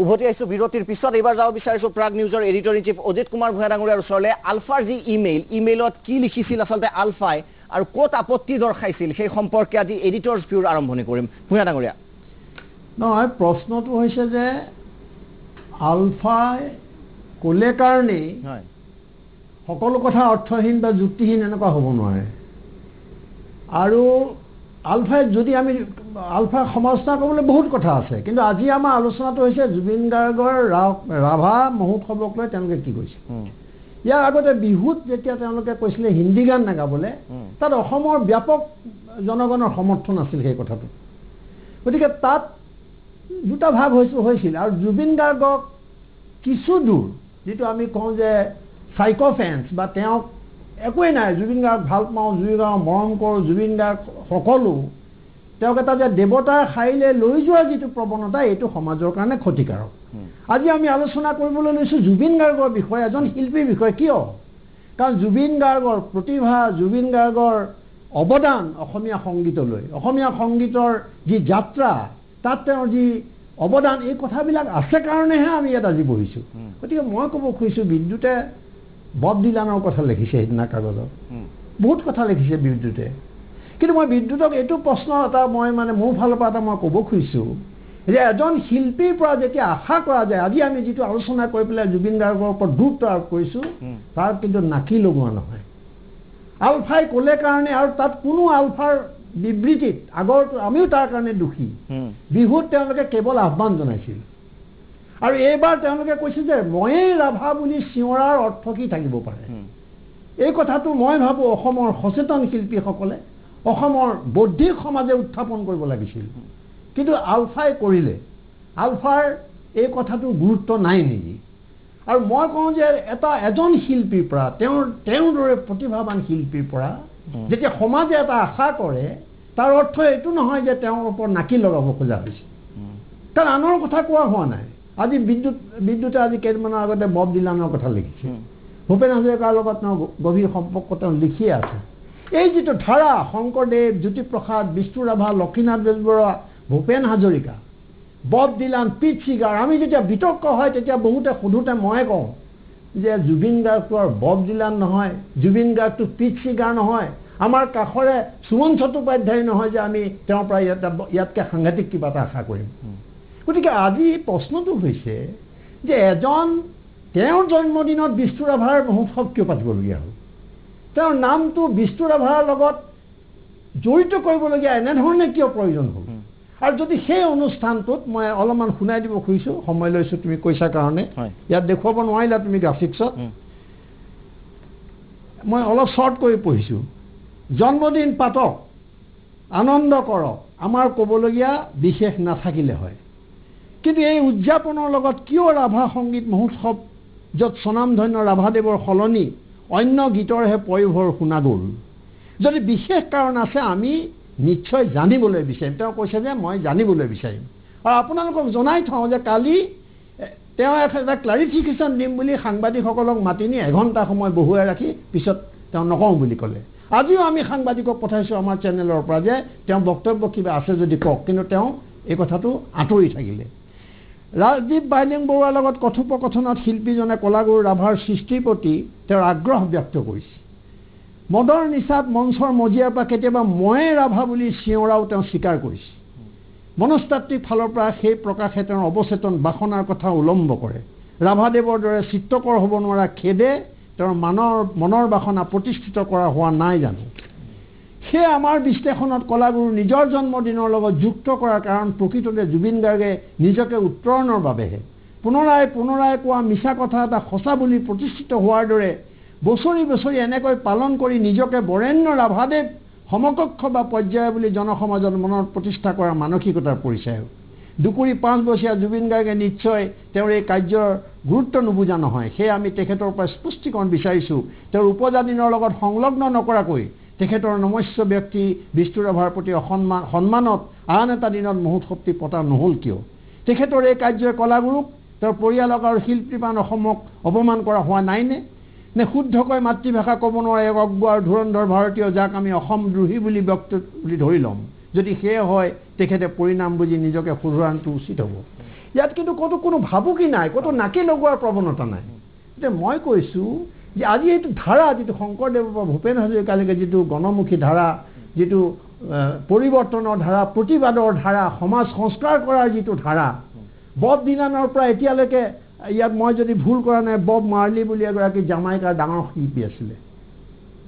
উভতি আহিছোঁ বিৰতিৰ পিছত এইবাৰ যাব বিচাৰিছোঁ প্ৰাগ নিউজৰ editor in chief Ajit Kumar Bhuyan ডাঙৰীয়াৰ ওচৰলৈ আলফাৰ যি ইমেইলত কি লিখিছিল আচলতে আলফাই আৰু ক'ত আপত্তি দৰ্শাইছিল সেই সম্পৰ্কে আজি এডিটৰ্ছ ভিউৰ আৰম্ভণি কৰিম ভূঞা ডাঙৰীয়া নহয় প্ৰশ্নটো হৈছে যে আলফাই ক'লে কাৰণেই সকলো কথা অৰ্থহীন বা যুক্তিহীন এনেকুৱা হ'ব নোৱাৰে আৰু আলফাই যদি আমি আলফাৰ সমালোচনা কৰিবলৈ বহুত কথা আছে কিন্তু আজি আমাৰ আলোচনাটো হৈছে জুবিন গাৰ্গৰ ৰাভা মহোৎসৱক লৈ তেওঁলোকে কি কৈছে ইয়াৰ আগতে বিহুত যেতিয়া তেওঁলোকে কৈছিলে হিন্দী গান নাগাবলৈ তাত অসমৰ ব্যাপক জনগণৰ সমৰ্থন আছিল সেই কথাটো গতিকে তাত দুটা ভাগ হৈছিল আৰু জুবিন গাৰ্গক কিছু দূৰ যিটো আমি কওঁ যে সাইকোফেন্স বা তেওঁক একোৱেই নাই জুবিন গাৰ্গ ভাল পাওঁ জুবিন গাৰ্গক মৰম কৰোঁ জুবিন গাৰ্গ সকলো তেওঁক এটা যে দেৱতাৰ শাৰীলৈ লৈ যোৱাৰ যিটো প্ৰৱণতা এইটো সমাজৰ কাৰণে ক্ষতিকাৰক আজি আমি আলোচনা কৰিবলৈ লৈছোঁ জুবিন গাৰ্গৰ বিষয়ে এজন শিল্পীৰ বিষয়ে কিয় কাৰণ জুবিন গাৰ্গৰ প্ৰতিভা জুবিন গাৰ্গৰ অৱদান অসমীয়া সংগীতলৈ অসমীয়া সংগীতৰ যি যাত্ৰা তাত তেওঁৰ যি অৱদান এই কথাবিলাক আছে কাৰণেহে আমি ইয়াত আজি বহিছোঁ গতিকে মই ক'ব খুজিছোঁ বিদ্যুতে বব ডিলানৰ কথা লিখিছে সেইদিনা কাগজত বহুত কথা লিখিছে বিদ্যুতে কিন্তু মই বিদ্যুতক এইটো প্ৰশ্ন এটা মই মানে মোৰ ফালৰ পৰা এটা মই ক'ব খুজিছোঁ যে এজন শিল্পীৰ পৰা যেতিয়া আশা কৰা যায় আজি আমি যিটো আলোচনা কৰি পেলাই জুবিন গাৰ্গৰ ওপৰত গুৰুত্ব আৰোপ কৰিছোঁ তাত কিন্তু নাকি লগোৱা নহয় আলফাই ক'লে কাৰণে আৰু তাত কোনো আলফাৰ বিবৃতিত আগৰটো আমিও তাৰ কাৰণে দুখী বিহুত তেওঁলোকে কেৱল আহ্বান জনাইছিল আৰু এইবাৰ তেওঁলোকে কৈছে যে ময়েই ৰাভা বুলি চিঞৰাৰ অৰ্থ কি থাকিব পাৰে এই কথাটো মই ভাবোঁ অসমৰ সচেতন শিল্পীসকলে অসমৰ বৌদ্ধিক সমাজে উত্থাপন কৰিব লাগিছিল কিন্তু আলফাই কৰিলে আলফাৰ এই কথাটো গুৰুত্ব নাই নেকি আৰু মই কওঁ যে এজন শিল্পীৰ পৰা তেওঁৰ দৰে প্ৰতিভাৱান শিল্পীৰ পৰা যেতিয়া সমাজে এটা আশা কৰে তাৰ অৰ্থ এইটো নহয় যে তেওঁৰ ওপৰত নাকি লগাব খোজা হৈছে কাৰণ আনৰ কথা কোৱা হোৱা নাই আজি বিদ্যুতে আজি কেইদিনমানৰ আগতে বব ডিলানৰ কথা লিখিছে ভূপেন হাজৰিকাৰ লগত তেওঁ গভীৰ সম্পৰ্ক তেওঁ লিখিয়ে আছে এই যিটো ধাৰা শংকৰদেৱ জ্যোতিপ্ৰসাদ বিষ্ণু ৰাভা লক্ষ্মীনাথ বেজবৰুৱা ভূপেন হাজৰিকা বব ডিলান পিট চিগাৰ আমি যেতিয়া বিতৰ্ক হয় তেতিয়া বহুতে সোধোতে মই কওঁ যে জুবিন গাৰ্গটো আৰু বব ডিলান নহয় জুবিন গাৰ্গটো পিট চিগাৰ নহয় আমাৰ কাষৰে সুমন চট্টোপাধ্যায় নহয় যে আমি তেওঁৰ পৰা ইয়াতকৈ সাংঘাতিক কিবা এটা আশা কৰিম গতিকে আজি প্ৰশ্নটো হৈছে যে তেওঁৰ জন্মদিনত বিষ্ণু ৰাভাৰ মহোৎসৱ কিয় পাতিবলগীয়া হ'ল তেওঁৰ নামটো বিষ্ণু ৰাভাৰ লগত জড়িত কৰিবলগীয়া এনেধৰণে কিয় প্ৰয়োজন হ'ল আৰু যদি সেই অনুষ্ঠানটোত মই অলপমান শুনাই দিব খুজিছোঁ সময় লৈছোঁ তুমি কৈছা কাৰণে ইয়াত দেখুৱাব নোৱাৰিলা তুমি গ্ৰাফিক্সত মই অলপ শ্বৰ্ট কৰি পঢ়িছোঁ জন্মদিন পাতক আনন্দ কৰক আমাৰ ক'বলগীয়া বিশেষ নাথাকিলে হয় কিন্তু এই উদযাপনৰ লগত কিয় ৰাভা সংগীত মহোৎসৱ য'ত স্বনামধন্য ৰাভাদেৱৰ সলনি অন্য গীতৰহে পয়োভৰ শুনা গ'ল যদি বিশেষ কাৰণ আছে আমি নিশ্চয় জানিবলৈ বিচাৰিম তেওঁ কৈছে যে মই জানিবলৈ বিচাৰিম আৰু আপোনালোকক জনাই থওঁ যে কালি তেওঁ এটা ক্লাৰিফিকেশ্যন দিম বুলি সাংবাদিকসকলক মাতি নি এঘণ্টা সময় বহুৱাই ৰাখি পিছত তেওঁ নকওঁ বুলি ক'লে আজিও আমি সাংবাদিকক পঠাইছোঁ আমাৰ চেনেলৰ পৰা যে তেওঁ বক্তব্য কিবা আছে যদি কওক কিন্তু তেওঁ এই কথাটো আঁতৰি থাকিলে ৰাজদীপ বাইলিং বৰুৱাৰ লগত কথোপকথনত শিল্পীজনে কলাগুৰু ৰাভাৰ সৃষ্টিৰ প্ৰতি তেওঁৰ আগ্ৰহ ব্যক্ত কৰিছে মদৰ নিচাত মঞ্চৰ মজিয়াৰ পৰা কেতিয়াবা ময়ে ৰাভা বুলি চিঞৰাও তেওঁ স্বীকাৰ কৰিছে মনস্তাত্ত্বিক ফালৰ পৰা সেই প্ৰকাশে তেওঁৰ অৱচেতন বাসনাৰ কথা উলম্ব কৰে ৰাভাদেৱৰ দৰে চিত্ৰকৰ হ'ব নোৱাৰা খেদে তেওঁৰ মনৰ বাসনা প্ৰতিষ্ঠিত কৰা হোৱা নাই জানো সেয়ে আমাৰ বিশ্লেষণত কলাগুৰু নিজৰ জন্মদিনৰ লগত যুক্ত কৰাৰ কাৰণ প্ৰকৃততে জুবিন গাৰ্গে নিজকে উত্তৰণৰ বাবেহে পুনৰাই কোৱা মিছা কথা এটা সঁচা বুলি প্ৰতিষ্ঠিত হোৱাৰ দৰে বছৰি বছৰি এনেকৈ পালন কৰি নিজকে বৰেণ্য ৰাভাদেৱ সমকক্ষ বা পৰ্যায় বুলি জনসমাজৰ মনত প্ৰতিষ্ঠা কৰাৰ মানসিকতাৰ পৰিচয় দুকুৰি 5 বছৰীয়া জুবিন গাৰ্গে নিশ্চয় তেওঁৰ এই কাৰ্যৰ গুৰুত্ব নুবুজা নহয় সেয়ে আমি তেখেতৰ পৰা স্পষ্টীকৰণ বিচাৰিছোঁ তেওঁৰ উপজাদিনৰ লগত সংলগ্ন নকৰাকৈ তেখেতৰ নমস্য ব্যক্তি বিষ্ণু ৰাভাৰ প্ৰতি সন্মানত আন এটা দিনত মহোৎসৱটি পতা নহ'ল কিয় তেখেতৰ এই কাৰ্যই কলাগুৰুক তেওঁৰ পৰিয়ালক আৰু শিল্পীবান অসমক অপমান কৰা হোৱা নাইনে নে শুদ্ধকৈ মাতৃভাষা ক'ব নোৱাৰা এক অজ্ঞ আৰু ধুৰন্ধৰ ভাৰতীয় যাক আমি অসম দ্ৰোহী বুলি ধৰি ল'ম যদি সেয়ে হয় তেখেতে পৰিণাম বুজি নিজকে শুধৰাটো উচিত হ'ব ইয়াত কিন্তু ক'তো কোনো ভাবুকি নাই, ক'তো নাকি লগোৱাৰ প্ৰৱণতা নাই। এতিয়া মই কৈছোঁ যে আজি এইটো ধাৰা, যিটো শংকৰদেৱৰ পৰা ভূপেন হাজৰিকালৈকে যিটো গণমুখী ধাৰা, যিটো পৰিৱৰ্তনৰ ধাৰা, প্ৰতিবাদৰ ধাৰা, সমাজ সংস্কাৰ কৰাৰ যিটো ধাৰা, বব ডিলানৰ পৰা এতিয়ালৈকে ইয়াত মই যদি ভুল কৰা নাই, বব মাৰ্লি বুলি এগৰাকী জামাইকাৰ ডাঙৰ শিল্পী আছিলে।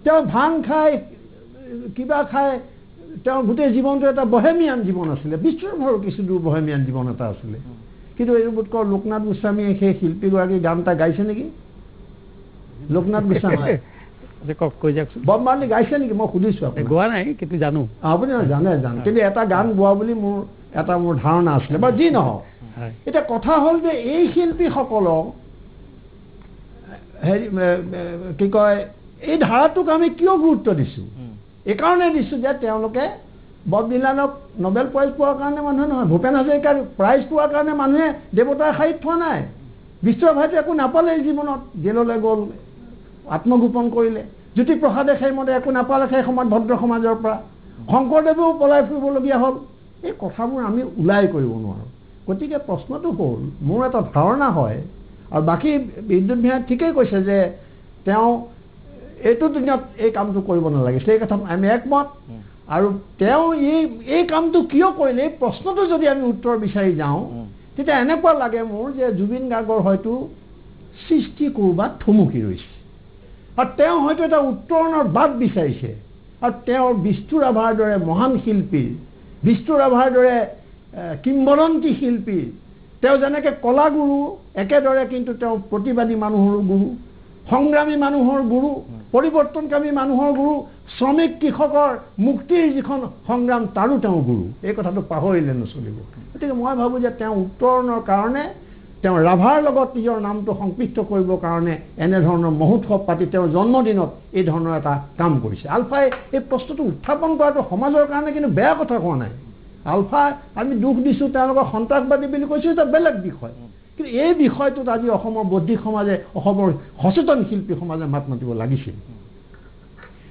তেওঁ ভাং খাই কিবা খাই তেওঁৰ গোটেই জীৱনটো এটা বহেমিয়ান জীৱন আছিলে, বিশ্বভৰৰ কিছু দূৰ বহেমিয়ান জীৱন এটা আছিলে। কিন্তু এই বোধকৰ লোকনাথ গোস্বামীয়ে সেই শিল্পীগৰাকী গান এটা গাইছে নেকি? লোকনাথ গোস্বামী কৈ যাওকচোন। বব মাৰ্লি গাইছে নেকি? মই সুধিছোঁ। গোৱা নাই, কিন্তু জানো। আপুনি জানে, কিন্তু এটা গান গোৱা বুলি মোৰ ধাৰণা আছিলে, বা যি নহওক। এতিয়া কথা হ'ল যে এই শিল্পীসকলক হেৰি কি কয়, এই ধাৰাটোক আমি কিয় গুৰুত্ব দিছোঁ? এইকাৰণে দিছোঁ যে তেওঁলোকে বব ডিলানক নোবেল প্ৰাইজ পোৱাৰ কাৰণে মানুহে নহয়, ভূপেন হাজৰিকাৰ প্ৰাইজ পোৱাৰ কাৰণে মানুহে দেৱতাৰ শাৰীত থোৱা নাই। বিশ্বভাৰতী একো নাপালে জীৱনত, জেললৈ গ'ল, আত্মগোপন কৰিলে। জ্যোতিপ্ৰসাদে সেইমতে একো নাপালে সেই সময়ত ভদ্ৰ সমাজৰ পৰা। শংকৰদেৱেও পলাই ফুৰিবলগীয়া হ'ল। এই কথাবোৰ আমি ওলাই কৰিব নোৱাৰোঁ। গতিকে প্ৰশ্নটো হ'ল, মোৰ এটা ধাৰণা হয়, আৰু বাকী বিদ্যুৎ ভিয়াই ঠিকেই কৈছে যে তেওঁ এইটো দিনত এই কামটো কৰিব নালাগে, সেই কথা আমি একমত। আৰু তেওঁ এই কামটো কিয় কৰিলে, এই প্ৰশ্নটো যদি আমি উত্তৰ বিচাৰি যাওঁ, তেতিয়া এনেকুৱা লাগে মোৰ যে জুবিন গাৰ্গৰ হয়তো সৃষ্টি ক'ৰবাত থমকি ৰৈছে, আৰু তেওঁ হয়তো এটা উত্তৰণৰ বাট বিচাৰিছে। আৰু তেওঁৰ বিষ্ণু ৰাভাৰ দৰে মহান শিল্পী, বিষ্ণু ৰাভাৰ দৰে কিংবদন্তী শিল্পী, তেওঁ যেনেকৈ কলাগুৰু, একেদৰে কিন্তু তেওঁ প্ৰতিবাদী মানুহৰো গুৰু, সংগ্ৰামী মানুহৰ গুৰু, পৰিৱৰ্তনকামী মানুহৰ গুৰু, শ্ৰমিক কৃষকৰ মুক্তিৰ যিখন সংগ্ৰাম তাৰো তেওঁ গুৰু। এই কথাটো পাহৰিলে নচলিব। গতিকে মই ভাবোঁ যে তেওঁ উত্তৰণৰ কাৰণে, তেওঁ ৰাভাৰ লগত নিজৰ নামটো সংপৃক্ত কৰিবৰ কাৰণে এনেধৰণৰ মহোৎসৱ পাতি তেওঁৰ জন্মদিনত এই ধৰণৰ এটা কাম কৰিছে। আলফাই এই প্ৰশ্নটো উত্থাপন কৰাটো সমাজৰ কাৰণে কিন্তু বেয়া কথা কোৱা নাই। আলফা আমি দুখ দিছোঁ, তেওঁলোকক সন্ত্ৰাসবাদী বুলি কৈছোঁ, এটা বেলেগ বিষয়। কিন্তু এই বিষয়টোত আজি অসমৰ বৌদ্ধিক সমাজে, অসমৰ সচেতন শিল্পী সমাজে মাত মাতিব লাগিছিল।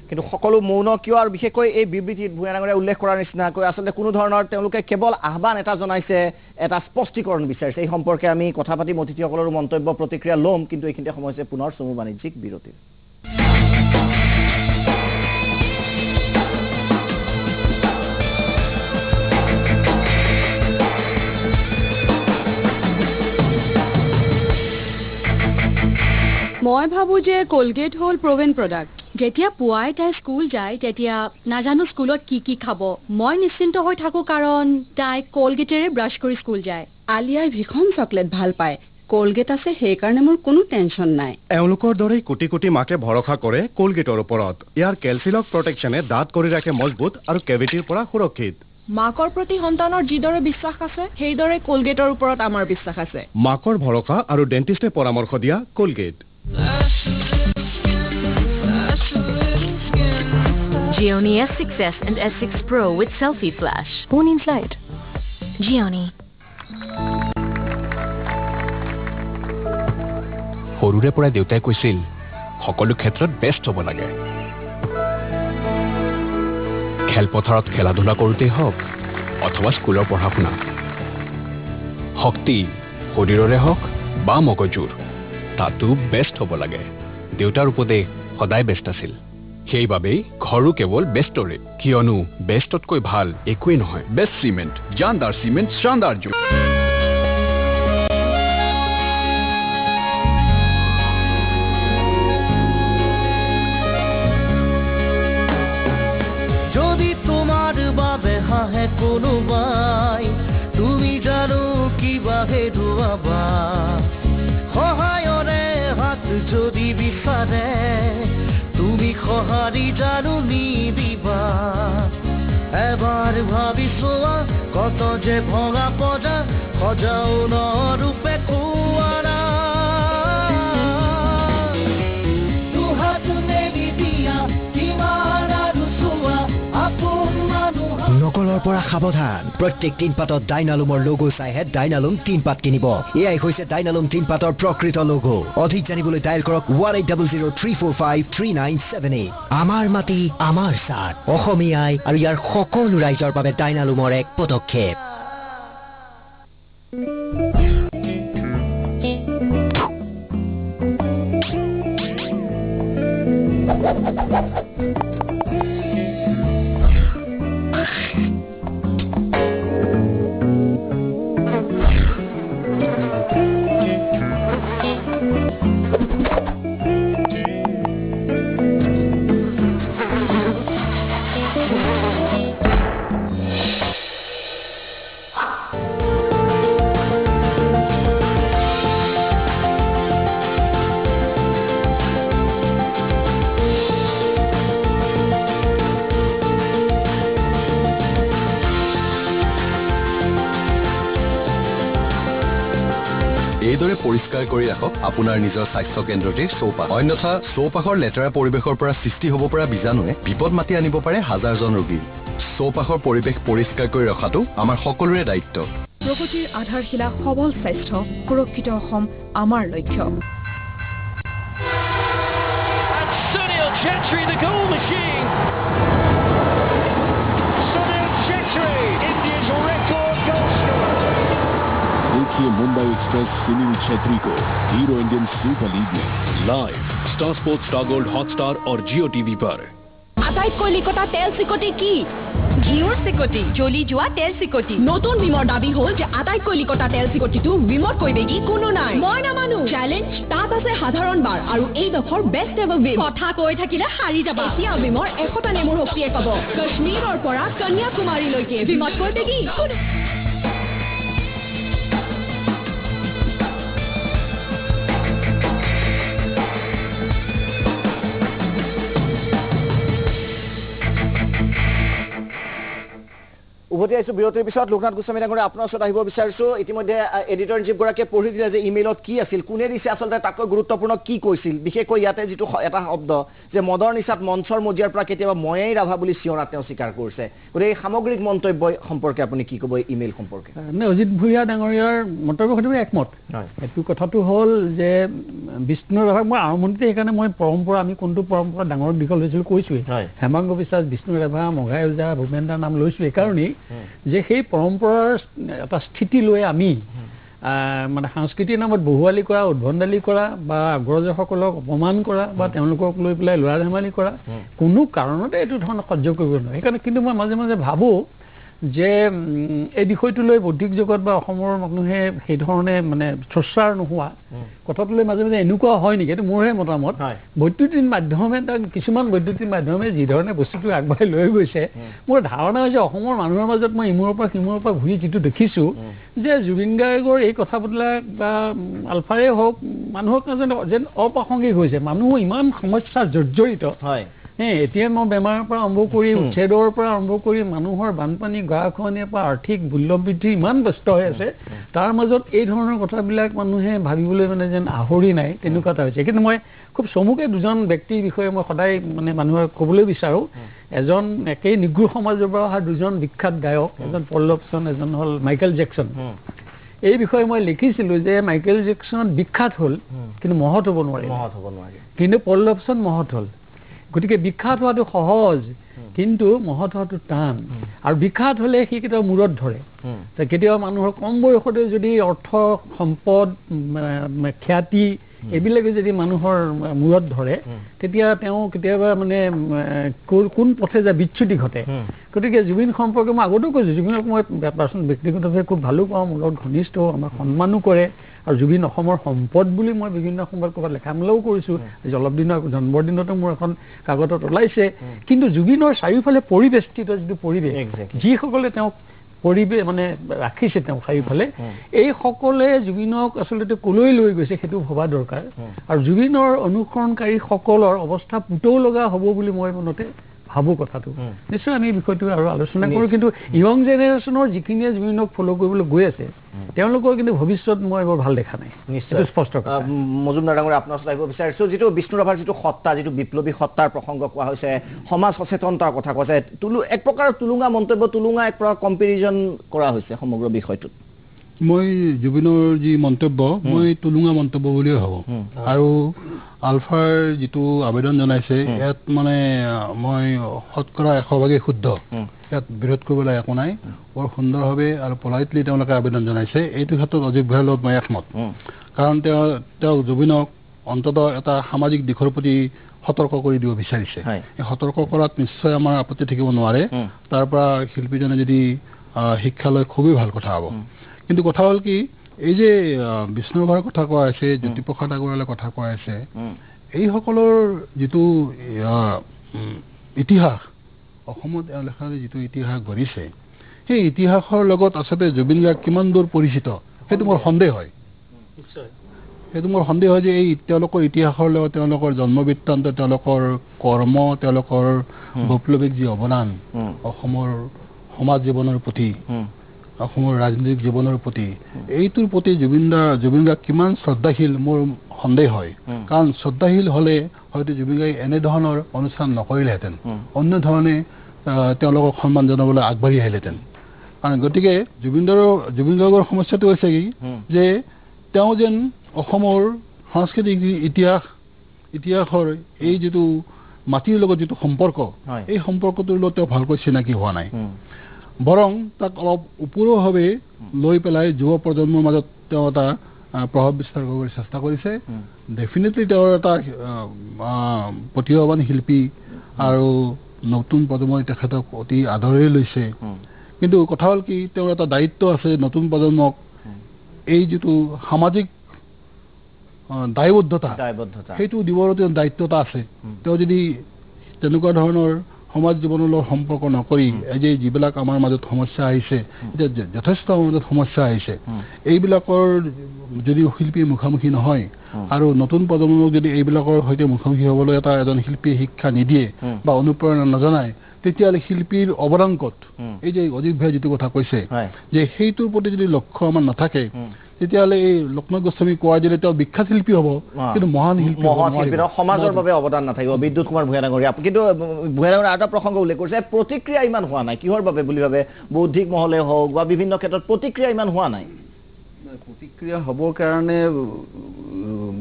কিন্তু সকলো মৌন কিয়, আৰু বিশেষকৈ এই বিবৃতিত ভূঞা ডাঙৰীয়াই উল্লেখ কৰাৰ নিচিনাকৈ আচলতে কোনো ধৰণৰ তেওঁলোকে কেৱল আহ্বান এটা জনাইছে, এটা স্পষ্টীকৰণ বিচাৰিছে। এই সম্পৰ্কে আমি কথা পাতিম, অতিথিসকলৰ মন্তব্য প্ৰতিক্ৰিয়া ল'ম, কিন্তু এইখিনিতে সময় হৈছে পুনৰ চমু বাণিজ্যিক বিৰতিৰ। মই ভাবোঁ যে কলগেট হ'ল প্ৰভেন প্ৰডাক্ট। যেতিয়া পুৱাই তাই স্কুল যায়, তেতিয়া নাজানো স্কুলত কি কি খাব। মই নিশ্চিন্ত হৈ থাকোঁ, কাৰণ তাই কলগেটেৰে ব্ৰাছ কৰি স্কুল যায়। আলিয়াই ভীষণ চকলেট ভাল পায়, কলগেট আছে, সেইকাৰণে মোৰ কোনো টেনশ্যন নাই। এওঁলোকৰ দৰেই কোটি কোটি মাকে ভৰসা কৰে কলগেটৰ ওপৰত। ইয়াৰ কেলচিলক প্ৰটেকশ্যনে দাঁত কৰি ৰাখে মজবুত আৰু কেভিটিৰ পৰা সুৰক্ষিত। মাকৰ প্ৰতি সন্তানৰ যিদৰে বিশ্বাস আছে, সেইদৰে কলগেটৰ ওপৰত আমাৰ বিশ্বাস আছে। মাকৰ ভৰসা আৰু ডেণ্টিষ্টে পৰামৰ্শ দিয়া Colgate. Gioni S6s and S6 Pro with selfie flash. Phone inside. Gioni. সৰুৰে পৰা দেউতাই কৈছিল সকলো ক্ষেত্ৰত বেষ্ট হ'ব লাগে। খেলপথাৰত খেলা ধূলা কৰোঁতেই হওক অথবা স্কুলৰ পঢ়া শুনা। শক্তি শৰীৰৰে হওক বা মগজুৰ, তাতো বেষ্ট হ'ব লাগে। দেউতাৰ উপদেশ সদায় বেষ্ট আছিল। সেইবাবেই ঘৰো কেৱল বেষ্টৰে, কিয়নো বেষ্টতকৈ ভাল একোৱেই নহয়। বেষ্ট চিমেণ্ট, জানদাৰ চিমেণ্ট, শানদাৰ জুট। যদি তোমাৰ বাবে হাঁহে কোনোবাই, তুমি জানো কিবা হেৰুৱাবা। সহায়ৰে হাত যদি বিচাৰে, তুমি সঁহাৰি জানো নিদিবা। এবাৰ ভাবি চোৱা, কত যে ভঙা পজা সজাও নৰূপে কোৱাৰা। দুহাত মেলি দিয়া কিমান আৰু চোৱা আপোন মানুহ। নকলৰ পৰা সাৱধান, প্ৰত্যেক টিনপাতত ডাইনালুমৰ লোগো চাইহে ডাইনালুম টিনপাত কিনিব। এয়াই হৈছে ডাইনালুম টিনপাতৰ প্ৰকৃত লোগো। অধিক জানিবলৈ ডাইল কৰক 1800345397। আমাৰ মাটি আমাৰ চাট, অসমীয়াই আৰু ইয়াৰ সকলো ৰাইজৰ বাবে ডাইনালুমৰ এক পদক্ষেপ। এইদৰে পৰিষ্কাৰ কৰি ৰাখক আপোনাৰ নিজৰ স্বাস্থ্য কেন্দ্ৰটিৰ চৌপাশ অন্যথা চৌপাশৰ লেতেৰা পৰিৱেশৰ পৰা সৃষ্টি হ'ব পৰা বীজাণুৱে বিপদ মাতি আনিব পাৰে হাজাৰজন ৰোগী চৌপাশৰ পৰিৱেশ পৰিষ্কাৰ কৰি ৰখাটো আমাৰ সকলোৰে দায়িত্ব প্ৰগতিৰ আধাৰশিলা সবল স্বাস্থ্য সুৰক্ষিত অসম আমাৰ লক্ষ্য Sunil Chetri, the goal machine. Sunil Chetri, India's record goal scorer. देखिए मुंबई एक्सप्रेस सुनील छेत्री को हीरो इंडियन सुपर लीग में live star sports star gold Hotstar और जियो टीवी पर আটাইতকৈ লিকতা তেল চিকটি কি ঘিউৰ চিকটি জ্বলি যোৱা তেল চিকটি নতুন বিমৰ দাবী হ'ল যে আটাইতকৈ লিকতা তেল চিকটিটো বিমত কৈ বেগি কোনো নাই মই নামানো চ্যালেঞ্জ তাত আছে সাধাৰণ বাৰ আৰু এই দফৰ বেষ্ট এভাৰ বিম কথা কৈ থাকিলে হাৰি যাবা এতিয়া বিমৰ 100টা নেমুৰ শক্তিয়ে পাব কাশ্মীৰৰ পৰা কন্যাকুমাৰীলৈকে বিমত কৈ বেগি উভতি আহিছোঁ বিৰতিৰ পিছত লোকনাথ গোস্বামী ডাঙৰে আপোনাৰ ওচৰত আহিব বিচাৰিছোঁ ইতিমধ্যে এডিটৰ ইন চিফগৰাকীয়ে পঢ়ি দিলে যে ইমেইলত কি আছিল কোনে দিছে আচলতে তাতকৈ গুৰুত্বপূৰ্ণ কি কৈছিল বিশেষকৈ ইয়াতে যিটো এটা শব্দ যে মদৰ নিচাত মঞ্চৰ মজিয়াৰ পৰা কেতিয়াবা ময়েই ৰাভা বুলি চিঞৰা তেওঁ স্বীকাৰ কৰিছে গতিকে এই সামগ্ৰিক মন্তব্য সম্পৰ্কে আপুনি কি ক'ব ইমেইল সম্পৰ্কে অজিত ভূঞা ডাঙৰীয়াৰ মন্তব্যৰ সৈতে একমত এইটো কথাটো হ'ল যে বিষ্ণু ৰাভাক মই আৰম্ভণিতে সেইকাৰণে মই পৰম্পৰা আমি কোনটো পৰম্পৰা ডাঙৰ দীঘল হৈছিলোঁ কৈছোঁৱেই হেমাংগ বিশ্বাস বিষ্ণু ৰাভা মঘাই ওজা ভূপেন দাৰ নাম লৈছোঁ এইকাৰণেই যে সেই পৰম্পৰাৰ এটা স্থিতি লৈ আমি মানে সাংস্কৃতিক নামত বহুৱালি কৰা উদ্ভণ্ডালি কৰা বা অগ্ৰজসকলক অপমান কৰা বা তেওঁলোকক লৈ পেলাই ল'ৰা ধেমালি কৰা কোনো কাৰণতে এইটো ধৰণৰ সহ্য কৰিব নোৱাৰে সেইকাৰণে কিন্তু মই মাজে মাজে ভাবোঁ যে এই বিষয়টো লৈ বৌদ্ধিক জগত বা অসমৰ মানুহে সেই ধৰণে মানে চৰ্চাৰ নোহোৱা কথাটো লৈ মাজে মাজে এনেকুৱা হয় নেকি এইটো মোৰহে মতামত বৈদ্যুতিন মাধ্যমে কিছুমান বৈদ্যুতিন মাধ্যমে যিধৰণে বস্তুটো আগবঢ়াই লৈ গৈছে মোৰ ধাৰণা হৈছে অসমৰ মানুহৰ মাজত মই ইমূৰৰ পৰা সিমূৰৰ পৰা ঘূৰি যিটো দেখিছোঁ যে জুবিন গাৰ্গৰ এই কথাবিলাক বা আলফাৰে হওক মানুহক যেন অপ্ৰাসংগিক হৈছে মানুহ ইমান সমস্যা জৰ্জৰিত হয় এতিয়া মই বেমাৰৰ পৰা আৰম্ভ কৰি উচ্ছেদৰ পৰা আৰম্ভ কৰি মানুহৰ বানপানী গৰাখহনীয়াৰ পৰা আৰ্থিক মূল্যবৃদ্ধি ইমান ব্যস্ত হৈ আছে তাৰ মাজত এই ধৰণৰ কথাবিলাক মানুহে ভাবিবলৈ মানে যেন আহৰি নাই তেনেকুৱা এটা হৈছে কিন্তু মই খুব চমুকে দুজন ব্যক্তিৰ বিষয়ে মই সদায় মানে মানুহক ক'বলৈ বিচাৰোঁ এজন একেই নিগ্ৰো সমাজৰ পৰা অহা দুজন বিখ্যাত গায়ক এজন পল্লৱচন এজন হ'ল মাইকেল জেকচন এই বিষয়ে মই লিখিছিলোঁ যে মাইকেল জেকচন বিখ্যাত হ'ল কিন্তু মহৎ হ'ব নোৱাৰে কিন্তু পল্লৱচন মহৎ হ'ল গতিকে বিখ্যাত হোৱাটো সহজ কিন্তু মহৎ হোৱাটো টান আৰু বিখ্যাত হ'লে সি কেতিয়াবা মূৰত ধৰে কেতিয়াবা মানুহৰ কম বয়সতে যদি অৰ্থ সম্পদ খ্যাতি এইবিলাকে যদি মানুহৰ মূৰত ধৰে তেতিয়া তেওঁ কেতিয়াবা মানে কোন পথে যায় বিচ্যুতি ঘটে গতিকে জুবিন সম্পৰ্কে মই আগতেও কৈছোঁ জুবিনক মই ব্যক্তিগতভাৱে খুব ভালো পাওঁ মোৰ লগত ঘনিষ্ঠ আমাক সন্মানো কৰে আৰু জুবিন অসমৰ সম্পদ বুলি মই বিভিন্ন সময়ত ক'ৰবাত লেখা মেলাও কৰিছোঁ অলপ দিনৰ জন্মদিনতো মোৰ এখন কাগজত ওলাইছে কিন্তু জুবিনৰ চাৰিওফালে পৰিবেষ্টিত যিটো পৰিৱেশ যিসকলে তেওঁক পৰিৱেশ মানে ৰাখিছে তেওঁ চাৰিওফালে এইসকলে জুবিনক আচলতে কলৈ লৈ গৈছে সেইটো ভবা দৰকাৰ আৰু জুবিনৰ অনুসৰণকাৰীসকলৰ অৱস্থা পুতৌ লগা হ'ব বুলি মই মনতে ভাবোঁ কথাটো নিশ্চয় আমি এই বিষয়টো আৰু আলোচনা কৰোঁ কিন্তু ইয়ং জেনেৰেশ্যনৰ যিখিনিয়ে জুবিনক ফ'ল' কৰিবলৈ গৈ আছে তেওঁলোকৰ কিন্তু ভৱিষ্যত মই বৰ ভাল দেখা নাই নিশ্চয় স্পষ্ট মজুমদাৰ ডাঙৰীয়া আপোনাৰ ওচৰত আহিব বিচাৰিছোঁ যিটো বিষ্ণু ৰাভাৰ যিটো সত্তা যিটো বিপ্লৱী সত্তাৰ প্ৰসংগ কোৱা হৈছে সমাজ সচেতনতাৰ কথা কৈছে এক প্ৰকাৰৰ তুলুঙা মন্তব্য তুলুঙা এক প্ৰকাৰ কম্পেৰিজন কৰা হৈছে সমগ্ৰ বিষয়টোত মই জুবিনৰ যি মন্তব্য মই তুলুঙা মন্তব্য বুলিয়ে ভাবোঁ আৰু আলফাৰ যিটো আবেদন জনাইছে ইয়াত মানে মই শতকৰা 100% শুদ্ধ ইয়াত বিৰোধ কৰিবলৈ একো নাই বৰ সুন্দৰভাৱে আৰু পলাইটলি তেওঁলোকে আবেদন জনাইছে এইটো ক্ষেত্ৰত অজিত ভূঞাৰ লগত মই একমত কাৰণ তেওঁ জুবিনক অন্ততঃ এটা সামাজিক দিশৰ প্ৰতি সতৰ্ক কৰি দিব বিচাৰিছে এই সতৰ্ক কৰাত নিশ্চয় আমাৰ আপত্তি থাকিব নোৱাৰে তাৰ পৰা শিল্পীজনে যদি শিক্ষা লয় খুবেই ভাল কথা হ'ব কিন্তু কথা হ'ল কি এই যে বিষ্ণুৰাভাৰ কথা কোৱা হৈছে জ্যোতিপ্ৰসাদ আগৰৱালাৰ কথা কোৱা হৈছে এইসকলৰ যিটো ইতিহাস অসমত এওঁলোকে যিটো ইতিহাস গঢ়িছে সেই ইতিহাসৰ লগত আচলতে জুবিন গাৰ্গ কিমান দূৰ পৰিচিত সেইটো মোৰ সন্দেহ হয় সেইটো মোৰ সন্দেহ হয় যে এই তেওঁলোকৰ ইতিহাসৰ লগত তেওঁলোকৰ জন্ম বৃত্তান্ত তেওঁলোকৰ কৰ্ম তেওঁলোকৰ বৈপ্লৱিক যি অৱদান অসমৰ সমাজ জীৱনৰ প্ৰতি অসমৰ ৰাজনৈতিক জীৱনৰ প্ৰতি এইটোৰ প্ৰতি জুবিন গাৰ্গ কিমান শ্ৰদ্ধাশীল মোৰ সন্দেহ হয় কাৰণ শ্ৰদ্ধাশীল হ'লে হয়তো জুবিন গাৰ্গে এনেধৰণৰ অনুষ্ঠান নকৰিলেহেঁতেন অন্য ধৰণে তেওঁলোকক সন্মান জনাবলৈ আগবাঢ়ি আহিলেহেঁতেন কাৰণ গতিকে জুবিন গাৰ্গৰ সমস্যাটো হৈছে কি যে তেওঁ যেন অসমৰ সাংস্কৃতিক ইতিহাসৰ এই যিটো মাটিৰ লগত যিটো সম্পৰ্ক এই সম্পৰ্কটোৰ লগত তেওঁ ভালকৈ চিনাকি হোৱা নাই বৰং তাক অলপ ওপৰুৱাভাৱে লৈ পেলাই যুৱ প্ৰজন্মৰ মাজত তেওঁ এটা প্ৰভাৱ বিস্তাৰ কৰিবলৈ চেষ্টা কৰিছে ডেফিনেটলি তেওঁৰ এটা প্ৰতিভাৱান শিল্পী আৰু নতুন প্ৰজন্মই তেখেতক অতি আদৰেৰে লৈছে কিন্তু কথা হ'ল কি তেওঁৰ এটা দায়িত্ব আছে নতুন প্ৰজন্মক এই যিটো সামাজিক দায়বদ্ধতা সেইটো দিবৰ দায়িত্ব এটা আছে তেওঁ যদি তেনেকুৱা ধৰণৰ সমাজ জীৱনৰ লগত সম্পৰ্ক নকৰি যে যিবিলাক আমাৰ মাজত সমস্যা আহিছে এতিয়া যথেষ্ট আমাৰ মাজত সমস্যা আহিছে এইবিলাকৰ যদি শিল্পী মুখামুখি নহয় আৰু নতুন প্ৰজন্মক যদি এইবিলাকৰ সৈতে মুখামুখি হ'বলৈ এজন শিল্পীয়ে শিক্ষা নিদিয়ে বা অনুপ্ৰেৰণা নজনায় তেতিয়াহ'লে শিল্পীৰ অৱদান ক'ত এই যে অজিত ভাই যিটো কথা কৈছে যে সেইটোৰ প্ৰতি যদি লক্ষ্য আমাৰ নাথাকে তেতিয়াহ'লে এই লোকনাথ গোস্বামী কোৱা যদি তেওঁ বিখ্যাত শিল্পী হ'ব কিন্তু মহান শিল্পী সমাজৰ বাবে অৱদান নাথাকিব বিদ্যুৎ কুমাৰ ভূঞা ডাঙৰীয়া কিন্তু ভূঞা ডাঙৰীয়া এটা প্ৰসংগ উল্লেখ কৰিছে প্ৰতিক্ৰিয়া ইমান হোৱা নাই কিহৰ বাবে বুলি ভাবে বৌদ্ধিক মহলে হওক বা বিভিন্ন ক্ষেত্ৰত প্ৰতিক্ৰিয়া ইমান হোৱা নাই প্ৰতিক্ৰিয়া হ'বৰ কাৰণে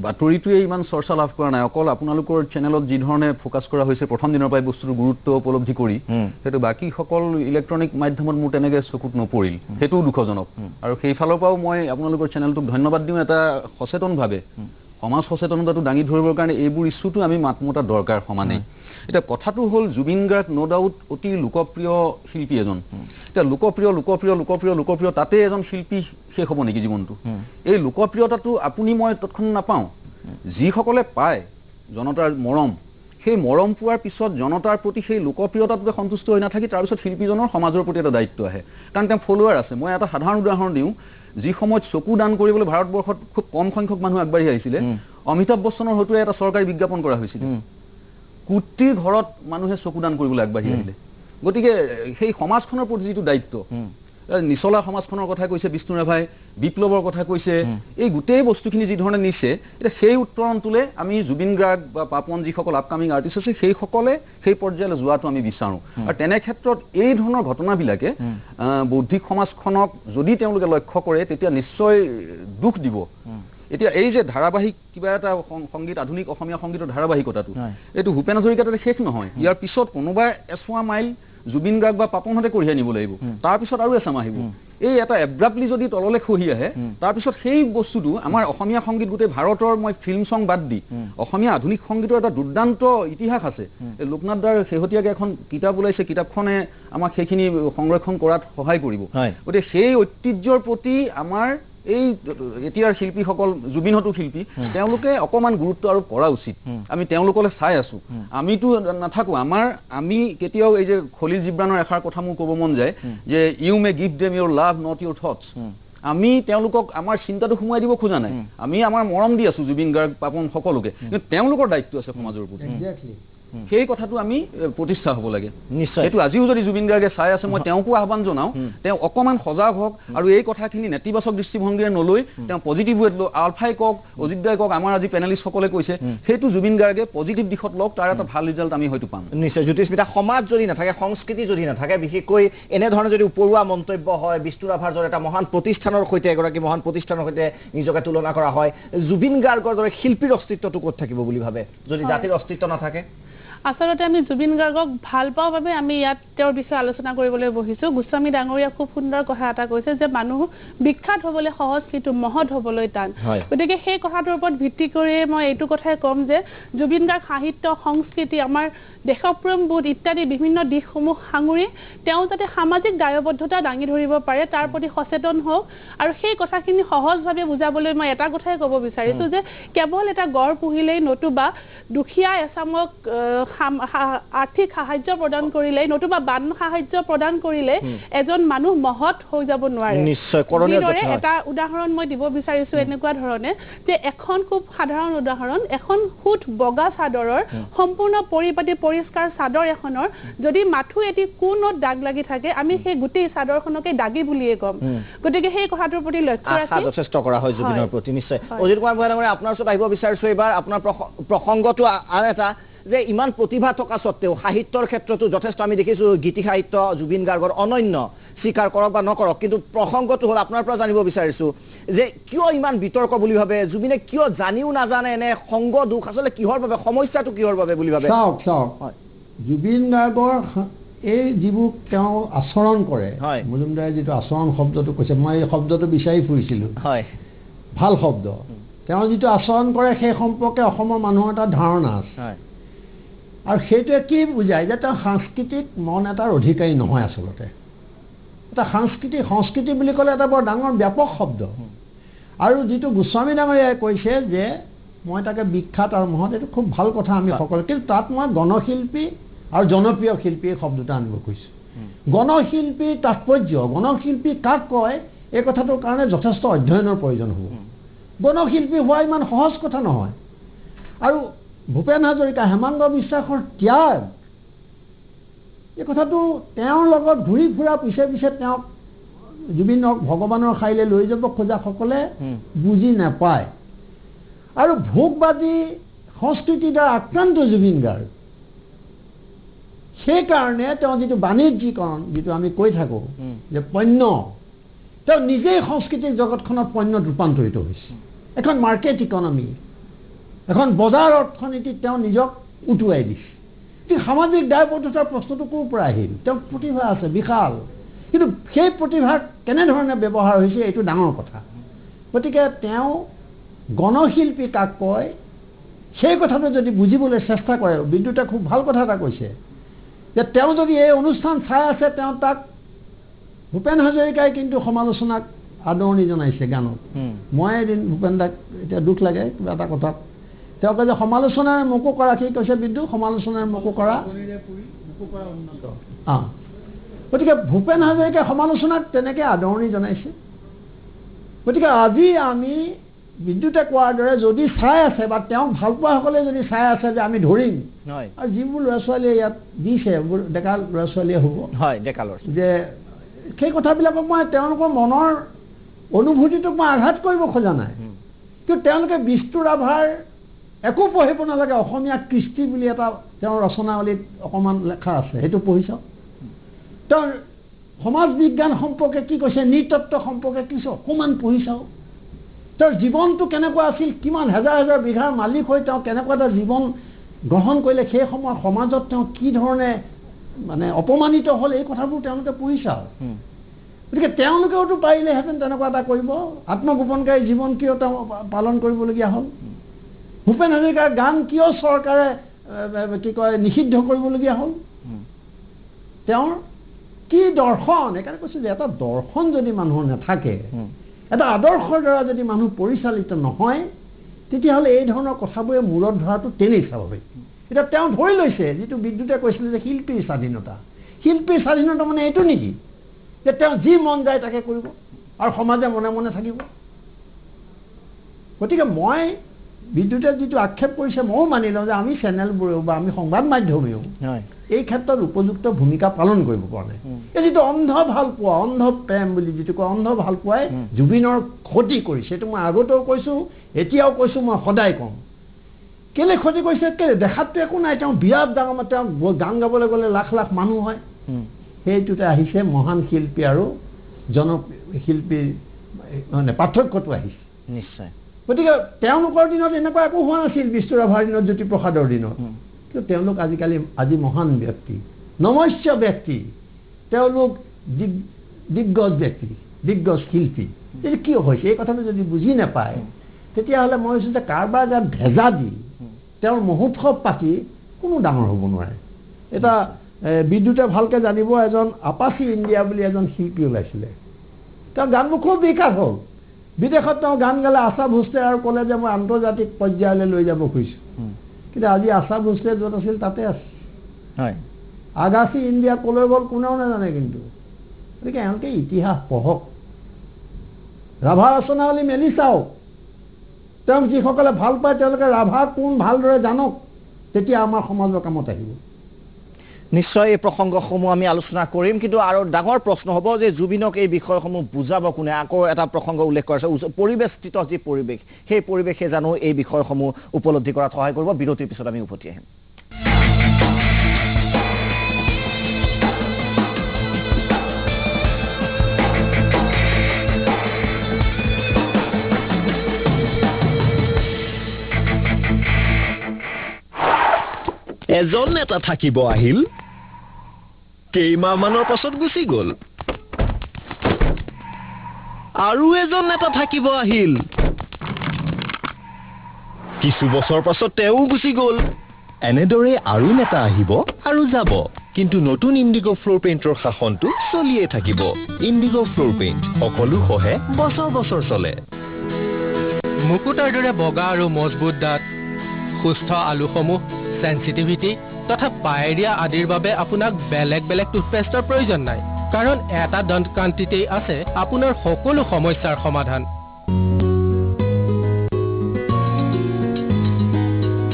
বাতৰিটোৱে ইমান চৰ্চা লাভ কৰা নাই অকল আপোনালোকৰ চেনেলত যি ধৰণে ফ'কাছ কৰা হৈছে প্ৰথম দিনৰ পৰাই বস্তুটোৰ গুৰুত্ব উপলব্ধি কৰি সেইটো বাকীসকল ইলেক্ট্ৰনিক মাধ্যমত মোৰ তেনেকৈ চকুত নপৰিল সেইটোও দুখজনক আৰু সেইফালৰ পৰাও মই আপোনালোকৰ চেনেলটোক ধন্যবাদ দিওঁ এটা সচেতনভাৱে সমাজ সচেতনতাটো দাঙি ধৰিবৰ কাৰণে এইবোৰ ইছ্যুটো আমি মাত মতা দৰকাৰ সমানেই এতিয়া কথাটো হ'ল জুবিন গাৰ্গ ন' ডাউট অতি লোকপ্ৰিয় শিল্পী এজন এতিয়া লোকপ্ৰিয় তাতে এজন শিল্পী শেষ হ'ব নেকি জীৱনটো এই লোকপ্ৰিয়তাটো আপুনি মই তৎক্ষণাৎ নাপাওঁ যিসকলে পায় জনতাৰ মৰম সেই মৰম পোৱাৰ পিছত জনতাৰ প্ৰতি সেই লোকপ্ৰিয়তাটোতে সন্তুষ্ট হৈ নাথাকি তাৰপিছত শিল্পীজনৰ সমাজৰ প্ৰতি এটা দায়িত্ব আহে কাৰণ তেওঁ ফলোৱাৰ আছে মই এটা সাধাৰণ উদাহৰণ দিওঁ যি সময়ত চকু দান কৰিবলৈ ভাৰতবৰ্ষত খুব কম সংখ্যক মানুহ আগবাঢ়ি আহিছিলে অমিতাভ বচ্চনৰ হয়তো এটা চৰকাৰী বিজ্ঞাপন কৰা হৈছিল কোটিৰ ঘৰত মানুহে চকু দান কৰিবলৈ আগবাঢ়ি আহিলে গতিকে সেই সমাজখনৰ প্ৰতি যিটো দায়িত্ব নিচলা সমাজখনৰ কথা কৈছে বিষ্ণুৰাভাই বিপ্লৱৰ কথা কৈছে এই গোটেই বস্তুখিনি যি ধৰণে নিছে এতিয়া সেই উত্তৰণটোলে আমি জুবিন গাৰ্গ বা পাপন যিসকল আপকামিং আৰ্টিষ্ট আছে সেইসকলে সেই পৰ্যায়লৈ যোৱাটো আমি বিচাৰোঁ আৰু তেনে ক্ষেত্ৰত এই ধৰণৰ ঘটনাবিলাকে বৌদ্ধিক সমাজখনক যদি তেওঁলোকে লক্ষ্য কৰে তেতিয়া নিশ্চয় দুখ দিব এতিয়া এই যে ধাৰাবাহিক কিবা এটা সংগীত আধুনিক অসমীয়া সংগীতৰ ধাৰাবাহিকতাটো এইটো ভূপেন হাজৰিকাতে শেষ নহয় ইয়াৰ পিছত কোনোবা এছোৱা মাইল জুবিন গাৰ্গ বা পাপনহঁতে কঢ়িয়াই নিব লাগিব তাৰপিছত আৰু এচাম আহিব এই এটা এব্ৰাপ্টলি যদি তললৈ খহি আহে তাৰপিছত সেই বস্তুটো আমাৰ অসমীয়া সংগীত গোটেই ভাৰতৰ মই ফিল্ম চং বাদ দি অসমীয়া আধুনিক সংগীতৰ এটা দুৰ্দান্ত ইতিহাস আছে লোকনাথ দাৰ শেহতীয়াকৈ এখন কিতাপ ওলাইছে কিতাপখনে আমাক সেইখিনি সংৰক্ষণ কৰাত সহায় কৰিব গতিকে সেই ঐতিহ্যৰ প্ৰতি আমাৰ এই এতিয়াৰ শিল্পীসকল জুবিনহতো শিল্পী তেওঁলোকে অকণমান গুৰুত্ব আৰোপ কৰা উচিত আমি তেওঁলোকলৈ চাই আছো আমিতো নাথাকো আমি কেতিয়াও এই যে খলিল জিব্ৰানৰ এষাৰ কথা মোৰ ক'ব মন যায় যে you may give them Euro love not Euro thoughts আমি তেওঁলোকক আমাৰ চিন্তাটো সোমোৱাই দিব খোজা নাই আমি আমাৰ মৰম দি আছো জুবিন গাৰ্গ পাপন সকলোকে কিন্তু তেওঁলোকৰ দায়িত্ব আছে সমাজৰ প্ৰতি সেই কথাটো আমি প্ৰতিষ্ঠা হ'ব লাগে নিশ্চয় এইটো আজিও যদি জুবিন গাৰ্গে চাই আছে মই তেওঁকো আহ্বান জনাওঁ তেওঁ অকণমান সজাগ হওক আৰু এই কথাখিনি নেতিবাচক দৃষ্টিভংগীৰে নলৈ তেওঁ পজিটিভ ৱেত লৈ আলফাই কওক অজিত দাই কওক আমাৰ আজি পেনেলিষ্টসকলে কৈছে সেইটো জুবিন গাৰ্গে পজিটিভ দিশত লওক তাৰ এটা ভাল ৰিজাল্ট আমি হয়তো পাম নিশ্চয় জ্যোতিস্মিতা সমাজ যদি নাথাকে সংস্কৃতি যদি নাথাকে বিশেষকৈ এনেধৰণৰ যদি উপৰুৱা মন্তব্য হয় বিষ্ণুৰাভাৰ দৰে এটা মহান প্ৰতিষ্ঠানৰ সৈতে এগৰাকী মহান প্ৰতিষ্ঠানৰ সৈতে নিজকে তুলনা কৰা হয় জুবিন গাৰ্গৰ দৰে শিল্পীৰ অস্তিত্বটো ক'ত থাকিব বুলি ভাবে যদি জাতিৰ অস্তিত্ব নাথাকে আচলতে আমি জুবিন গাৰ্গক ভাল পাওঁ বাবে আমি ইয়াত তেওঁৰ বিষয়ে আলোচনা কৰিবলৈ বহিছোঁ গোস্বামী ডাঙৰীয়া খুব সুন্দৰ কথা এটা কৈছে যে মানুহ বিখ্যাত হ'বলৈ সহজ কিন্তু মহৎ হ'বলৈ টান গতিকে সেই কথাটোৰ ওপৰত ভিত্তি কৰি মই এইটো কথাই ক'ম যে জুবিন গাৰ্গ সাহিত্য সংস্কৃতি আমাৰ দেশপ্ৰেম বোধ ইত্যাদি বিভিন্ন দিশসমূহ সাঙুৰি তেওঁ যাতে সামাজিক দায়বদ্ধতা দাঙি ধৰিব পাৰে তাৰ প্ৰতি সচেতন হওক আৰু সেই কথাখিনি সহজভাৱে বুজাবলৈ মই এটা কথাই ক'ব বিচাৰিছোঁ যে কেৱল এটা গড় পুহিলেই নতুবা দুখীয়া এচামক আৰ্থিক সাহায্য প্ৰদান কৰিলেই নতুবা বান সাহায্য প্ৰদান কৰিলে এজন মানুহ মহৎ হৈ যাব নোৱাৰে নিশ্চয় এটা উদাহৰণ মই দিব বিচাৰিছোঁ এনেকুৱা ধৰণে যে এখন খুব সাধাৰণ উদাহৰণ এখন সুঠ বগা চাদৰৰ সম্পূৰ্ণ পৰিপাটি পৰিষ্কাৰ চাদৰ এখনৰ যদি মাথো এটি কোনত দাগ লাগি থাকে আমি সেই গোটেই চাদৰখনকে দাগি বুলিয়ে ক'ম গতিকে সেই কথাটোৰ প্ৰতি লক্ষ্য ৰাখি যথেষ্ট কৰা হয় জুবিনৰ প্ৰতি নিশ্চয় অজিত কুমাৰ ভূঞা ডাঙৰীয়া আপোনাৰ ওচৰত আহিব বিচাৰিছোঁ এইবাৰ আপোনাৰ প্ৰসংগটো আন এটা যে ইমান প্ৰতিভা থকা স্বত্তেও সাহিত্যৰ ক্ষেত্ৰতো যথেষ্ট আমি দেখিছোঁ গীতি সাহিত্য জুবিন গাৰ্গৰ অনন্য স্বীকাৰ কৰক বা নকৰক কিন্তু প্ৰসংগটো হ'ল আপোনাৰ পৰা জানিব বিচাৰিছোঁ যে কিয় ইমান বিতৰ্ক বুলি ভাবে জুবিনে কিয় জানিও নাজানে এনে সংগ দুখ আচলতে কিহৰ বাবে সমস্যাটো কিহৰ বাবে বুলি ভাবে চাওক জুবিন গাৰ্গৰ এই যিবোৰ তেওঁ আচৰণ কৰে মজুমদাৰে যিটো আচৰণ শব্দটো কৈছে মই এই শব্দটো বিচাৰি ফুৰিছিলোঁ ভাল শব্দ তেওঁ যিটো আচৰণ কৰে সেই সম্পৰ্কে অসমৰ মানুহৰ এটা ধাৰণা আছে আৰু সেইটোৱে কি বুজায় যে তেওঁ সাংস্কৃতিক মন এটাৰ অধিকাৰী নহয় আচলতে এটা সংস্কৃতি বুলি ক'লে এটা বৰ ডাঙৰ ব্যাপক শব্দ আৰু যিটো গোস্বামী ডাঙৰীয়াই কৈছে যে মই তাকে বিখ্যাত আৰু মহৎ এইটো খুব ভাল কথা আমি সকলোৱে কিন্তু তাত মই গণশিল্পী আৰু জনপ্ৰিয় শিল্পী এই শব্দটা আনিব কৈছোঁ গণশিল্পীৰ তাৎপৰ্য গণশিল্পী কাক কয় এই কথাটোৰ কাৰণে যথেষ্ট অধ্যয়নৰ প্ৰয়োজন হ'ব গণশিল্পী হোৱা ইমান সহজ কথা নহয় আৰু ভূপেন হাজৰিকা হেমাংগ বিশ্বাসৰ ত্যাগ এই কথাটো তেওঁৰ লগত ঘূৰি ফুৰা পিছে পিছে তেওঁক জুবিনক ভগৱানৰ ঠাইলৈ লৈ যাব খোজাসকলে বুজি নাপায় আৰু ভোগবাদী সংস্কৃতিৰ দ্বাৰা আক্ৰান্ত জুবিন গাৰ্গ সেইকাৰণে তেওঁ যিটো বাণিজ্যিকৰণ যিটো আমি কৈ থাকোঁ যে পণ্য তেওঁ নিজেই সাংস্কৃতিক জগতখনত পণ্যত ৰূপান্তৰিত হৈছে এখন মাৰ্কেট ইকনমি এখন বজাৰ অৰ্থনীতিত তেওঁ নিজক উটুৱাই দিছে কিন্তু সামাজিক দায়বদ্ধতাৰ প্ৰশ্নটো ক'ৰ পৰা আহিল তেওঁ প্ৰতিভা আছে বিশাল কিন্তু সেই প্ৰতিভাক কেনেধৰণে ব্যৱহাৰ হৈছে এইটো ডাঙৰ কথা গতিকে তেওঁ গণশিল্পী কাক কয় সেই কথাটো যদি বুজিবলৈ চেষ্টা কৰে বিদ্যুতে খুব ভাল কথা এটা কৈছে যে তেওঁ যদি এই অনুষ্ঠান চাই আছে তেওঁ তাক ভূপেন হাজৰিকাই কিন্তু সমালোচনাক আদৰণি জনাইছে গানত মই এদিন ভূপেন দাক এতিয়া দুখ লাগে কিবা এটা কথাত তেওঁ কয় যে সমালোচনাৰে মোকো কৰা কি কৈছে বিদ্যুৎ সমালোচনাৰে মোকো কৰা গতিকে ভূপেন হাজৰিকাই সমালোচনাক তেনেকৈ আদৰণি জনাইছে গতিকে আজি আমি বিদ্যুতে কোৱাৰ দৰে যদি চাই আছে বা তেওঁক ভাল পোৱাসকলে যদি চাই আছে যে আমি ধৰিম আৰু যিবোৰ ল'ৰা ছোৱালীয়ে ইয়াত দিছে ডেকা ল'ৰা ছোৱালীয়ে হ'ব যে সেই কথাবিলাকক মই তেওঁলোকৰ মনৰ অনুভূতিটোক মই আঘাত কৰিব খোজা নাই কিন্তু তেওঁলোকে বিষ্ণুৰ ৰাভাৰ একো পঢ়িব নালাগে অসমীয়া কৃষ্টি বুলি এটা তেওঁৰ ৰচনাৱলীত অকণমান লেখা আছে সেইটো পঢ়ি চাওক তেওঁৰ সমাজ বিজ্ঞান সম্পৰ্কে কি কৈছে নৃতত্ব সম্পৰ্কে কি অকণমান পঢ়ি চাওক তেওঁৰ জীৱনটো কেনেকুৱা আছিল কিমান হাজাৰ হাজাৰ বিঘাৰ মালিক হৈ তেওঁ কেনেকুৱা এটা জীৱন গ্ৰহণ কৰিলে সেই সময়ত সমাজত তেওঁ কি ধৰণে মানে অপমানিত হ'ল এই কথাবোৰ তেওঁলোকে পঢ়ি চাওক গতিকে তেওঁলোকেওতো পাৰিলেহেঁতেন তেনেকুৱা এটা কৰিব আত্মগোপনকাৰী জীৱন কিয় তেওঁ পালন কৰিবলগীয়া হ'ল ভূপেন হাজৰিকাৰ গান কিয় চৰকাৰে কি কয় নিষিদ্ধ কৰিবলগীয়া হ'ল তেওঁৰ কি দৰ্শন সেইকাৰণে কৈছোঁ যে এটা দৰ্শন যদি মানুহৰ নাথাকে এটা আদৰ্শৰ দ্বাৰা যদি মানুহ পৰিচালিত নহয় তেতিয়াহ'লে এই ধৰণৰ কথাবোৰে মূৰত ধৰাটো তেনেই স্বাভাৱিক এতিয়া তেওঁ ধৰি লৈছে যিটো বিদ্যুতে কৈছিলে যে শিল্পীৰ স্বাধীনতা মানে এইটো নেকি যে তেওঁ যি মন যায় তাকে কৰিব আৰু সমাজে মনে মনে থাকিব গতিকে মই বিদ্যুতে যিটো আক্ষেপ কৰিছে ময়ো মানি লওঁ যে আমি চেনেলবোৰেও বা আমি সংবাদ মাধ্যমেও এই ক্ষেত্ৰত উপযুক্ত ভূমিকা পালন কৰিব পৰা নাই এই যিটো অন্ধ ভাল পোৱা অন্ধ প্ৰেম বুলি যিটো কয় অন্ধ ভাল পোৱাই জুবিনৰ ক্ষতি কৰিছে সেইটো মই আগতেও কৈছোঁ এতিয়াও কৈছোঁ মই সদায় কওঁ কেলে ক্ষতি কৰিছে কেলে দেখাততো একো নাই তেওঁ বিৰাট ডাঙৰ তেওঁ গান গাবলৈ গ'লে লাখ লাখ মানুহ হয় সেইটোতে আহিছে মহান শিল্পী আৰু জনশিল্পীৰ মানে পাৰ্থক্যটো আহিছে নিশ্চয় গতিকে তেওঁলোকৰ দিনত এনেকুৱা একো হোৱা নাছিল বিষ্ণু ৰাভাৰ দিনত জ্যোতিপ্ৰসাদৰ দিনত কিন্তু তেওঁলোক আজি মহান ব্যক্তি, নমস্য ব্যক্তি, তেওঁলোক দিগ্গজ ব্যক্তি, দিগ্গজ শিল্পী। এইটো কিয় হৈছে এই কথাটো যদি বুজি নাপায় তেতিয়াহ'লে মই ভাবিছোঁ যে কাৰোবাৰ গাত ভেজা দি তেওঁৰ মহোৎসৱ পাতি কোনো ডাঙৰ হ'ব নোৱাৰে। এটা বিদ্যুতে ভালকৈ জানিব, এজন আপাচি ইণ্ডিয়া বুলি এজন শিল্পী ওলাইছিলে, তেওঁ গানবোৰ খুব বিকাশ হ'ল, বিদেশত তেওঁ গান গালে আশা ভোছলে আৰু ক'লে যে মই আন্তৰ্জাতিক পৰ্যায়লৈ লৈ যাব খুজিছোঁ। কিন্তু আজি আশা ভোছলে য'ত আছিল তাতে আছে, আগাচি ইণ্ডিয়া ক'লৈ গ'ল কোনেও নাজানে। কিন্তু গতিকে এওঁলোকে ইতিহাস পঢ়ক, ৰাভা ৰচনাৱলী মেলি চাওক, তেওঁক যিসকলে ভাল পায় তেওঁলোকে ৰাভা কোন ভালদৰে জানক, তেতিয়া আমাৰ সমাজৰ কামত আহিব। নিশ্চয় এই প্ৰসংগসমূহ আমি আলোচনা কৰিম, কিন্তু আৰু ডাঙৰ প্ৰশ্ন হ'ব যে জুবিনক এই বিষয়সমূহ বুজাব কোনে। আকৌ এটা প্ৰসংগ উল্লেখ কৰিছে, পৰিৱেশস্থিত যি পৰিৱেশ, সেই পৰিৱেশে জানো এই বিষয়সমূহ উপলব্ধি কৰাত সহায় কৰিব। বিৰতিৰ পিছত আমি উভতি আহিম। এজন নেতা থাকিব আহিল, কেইমাহমানৰ পাছত গুচি গ'ল। আৰু এজন নেতা থাকিব আহিল, কিছু বছৰ পাছত তেওঁ গুচি গ'ল। এনেদৰে আৰু নেতা আহিব আৰু যাব, কিন্তু নতুন ইণ্ডিগো ফ্লোৰ পেইণ্টৰ শাসনটো চলিয়ে থাকিব। ইণ্ডিগো ফ্লোৰ পেইণ্ট সকলো সহে বছৰ বছৰ চলে। মুকুটৰ দৰে বগা আৰু মজবুত দাঁত, সুস্থ আলুসমূহ, সেন্সিটিভিটি তথা পায়েৰিয়া আদিৰ বাবে আপোনাক বেলেগ বেলেগ টুথপেষ্টৰ প্ৰয়োজন নাই, কাৰণ এটা দন্তকান্তিতেই আছে আপোনাৰ সকলো সমস্যাৰ সমাধান।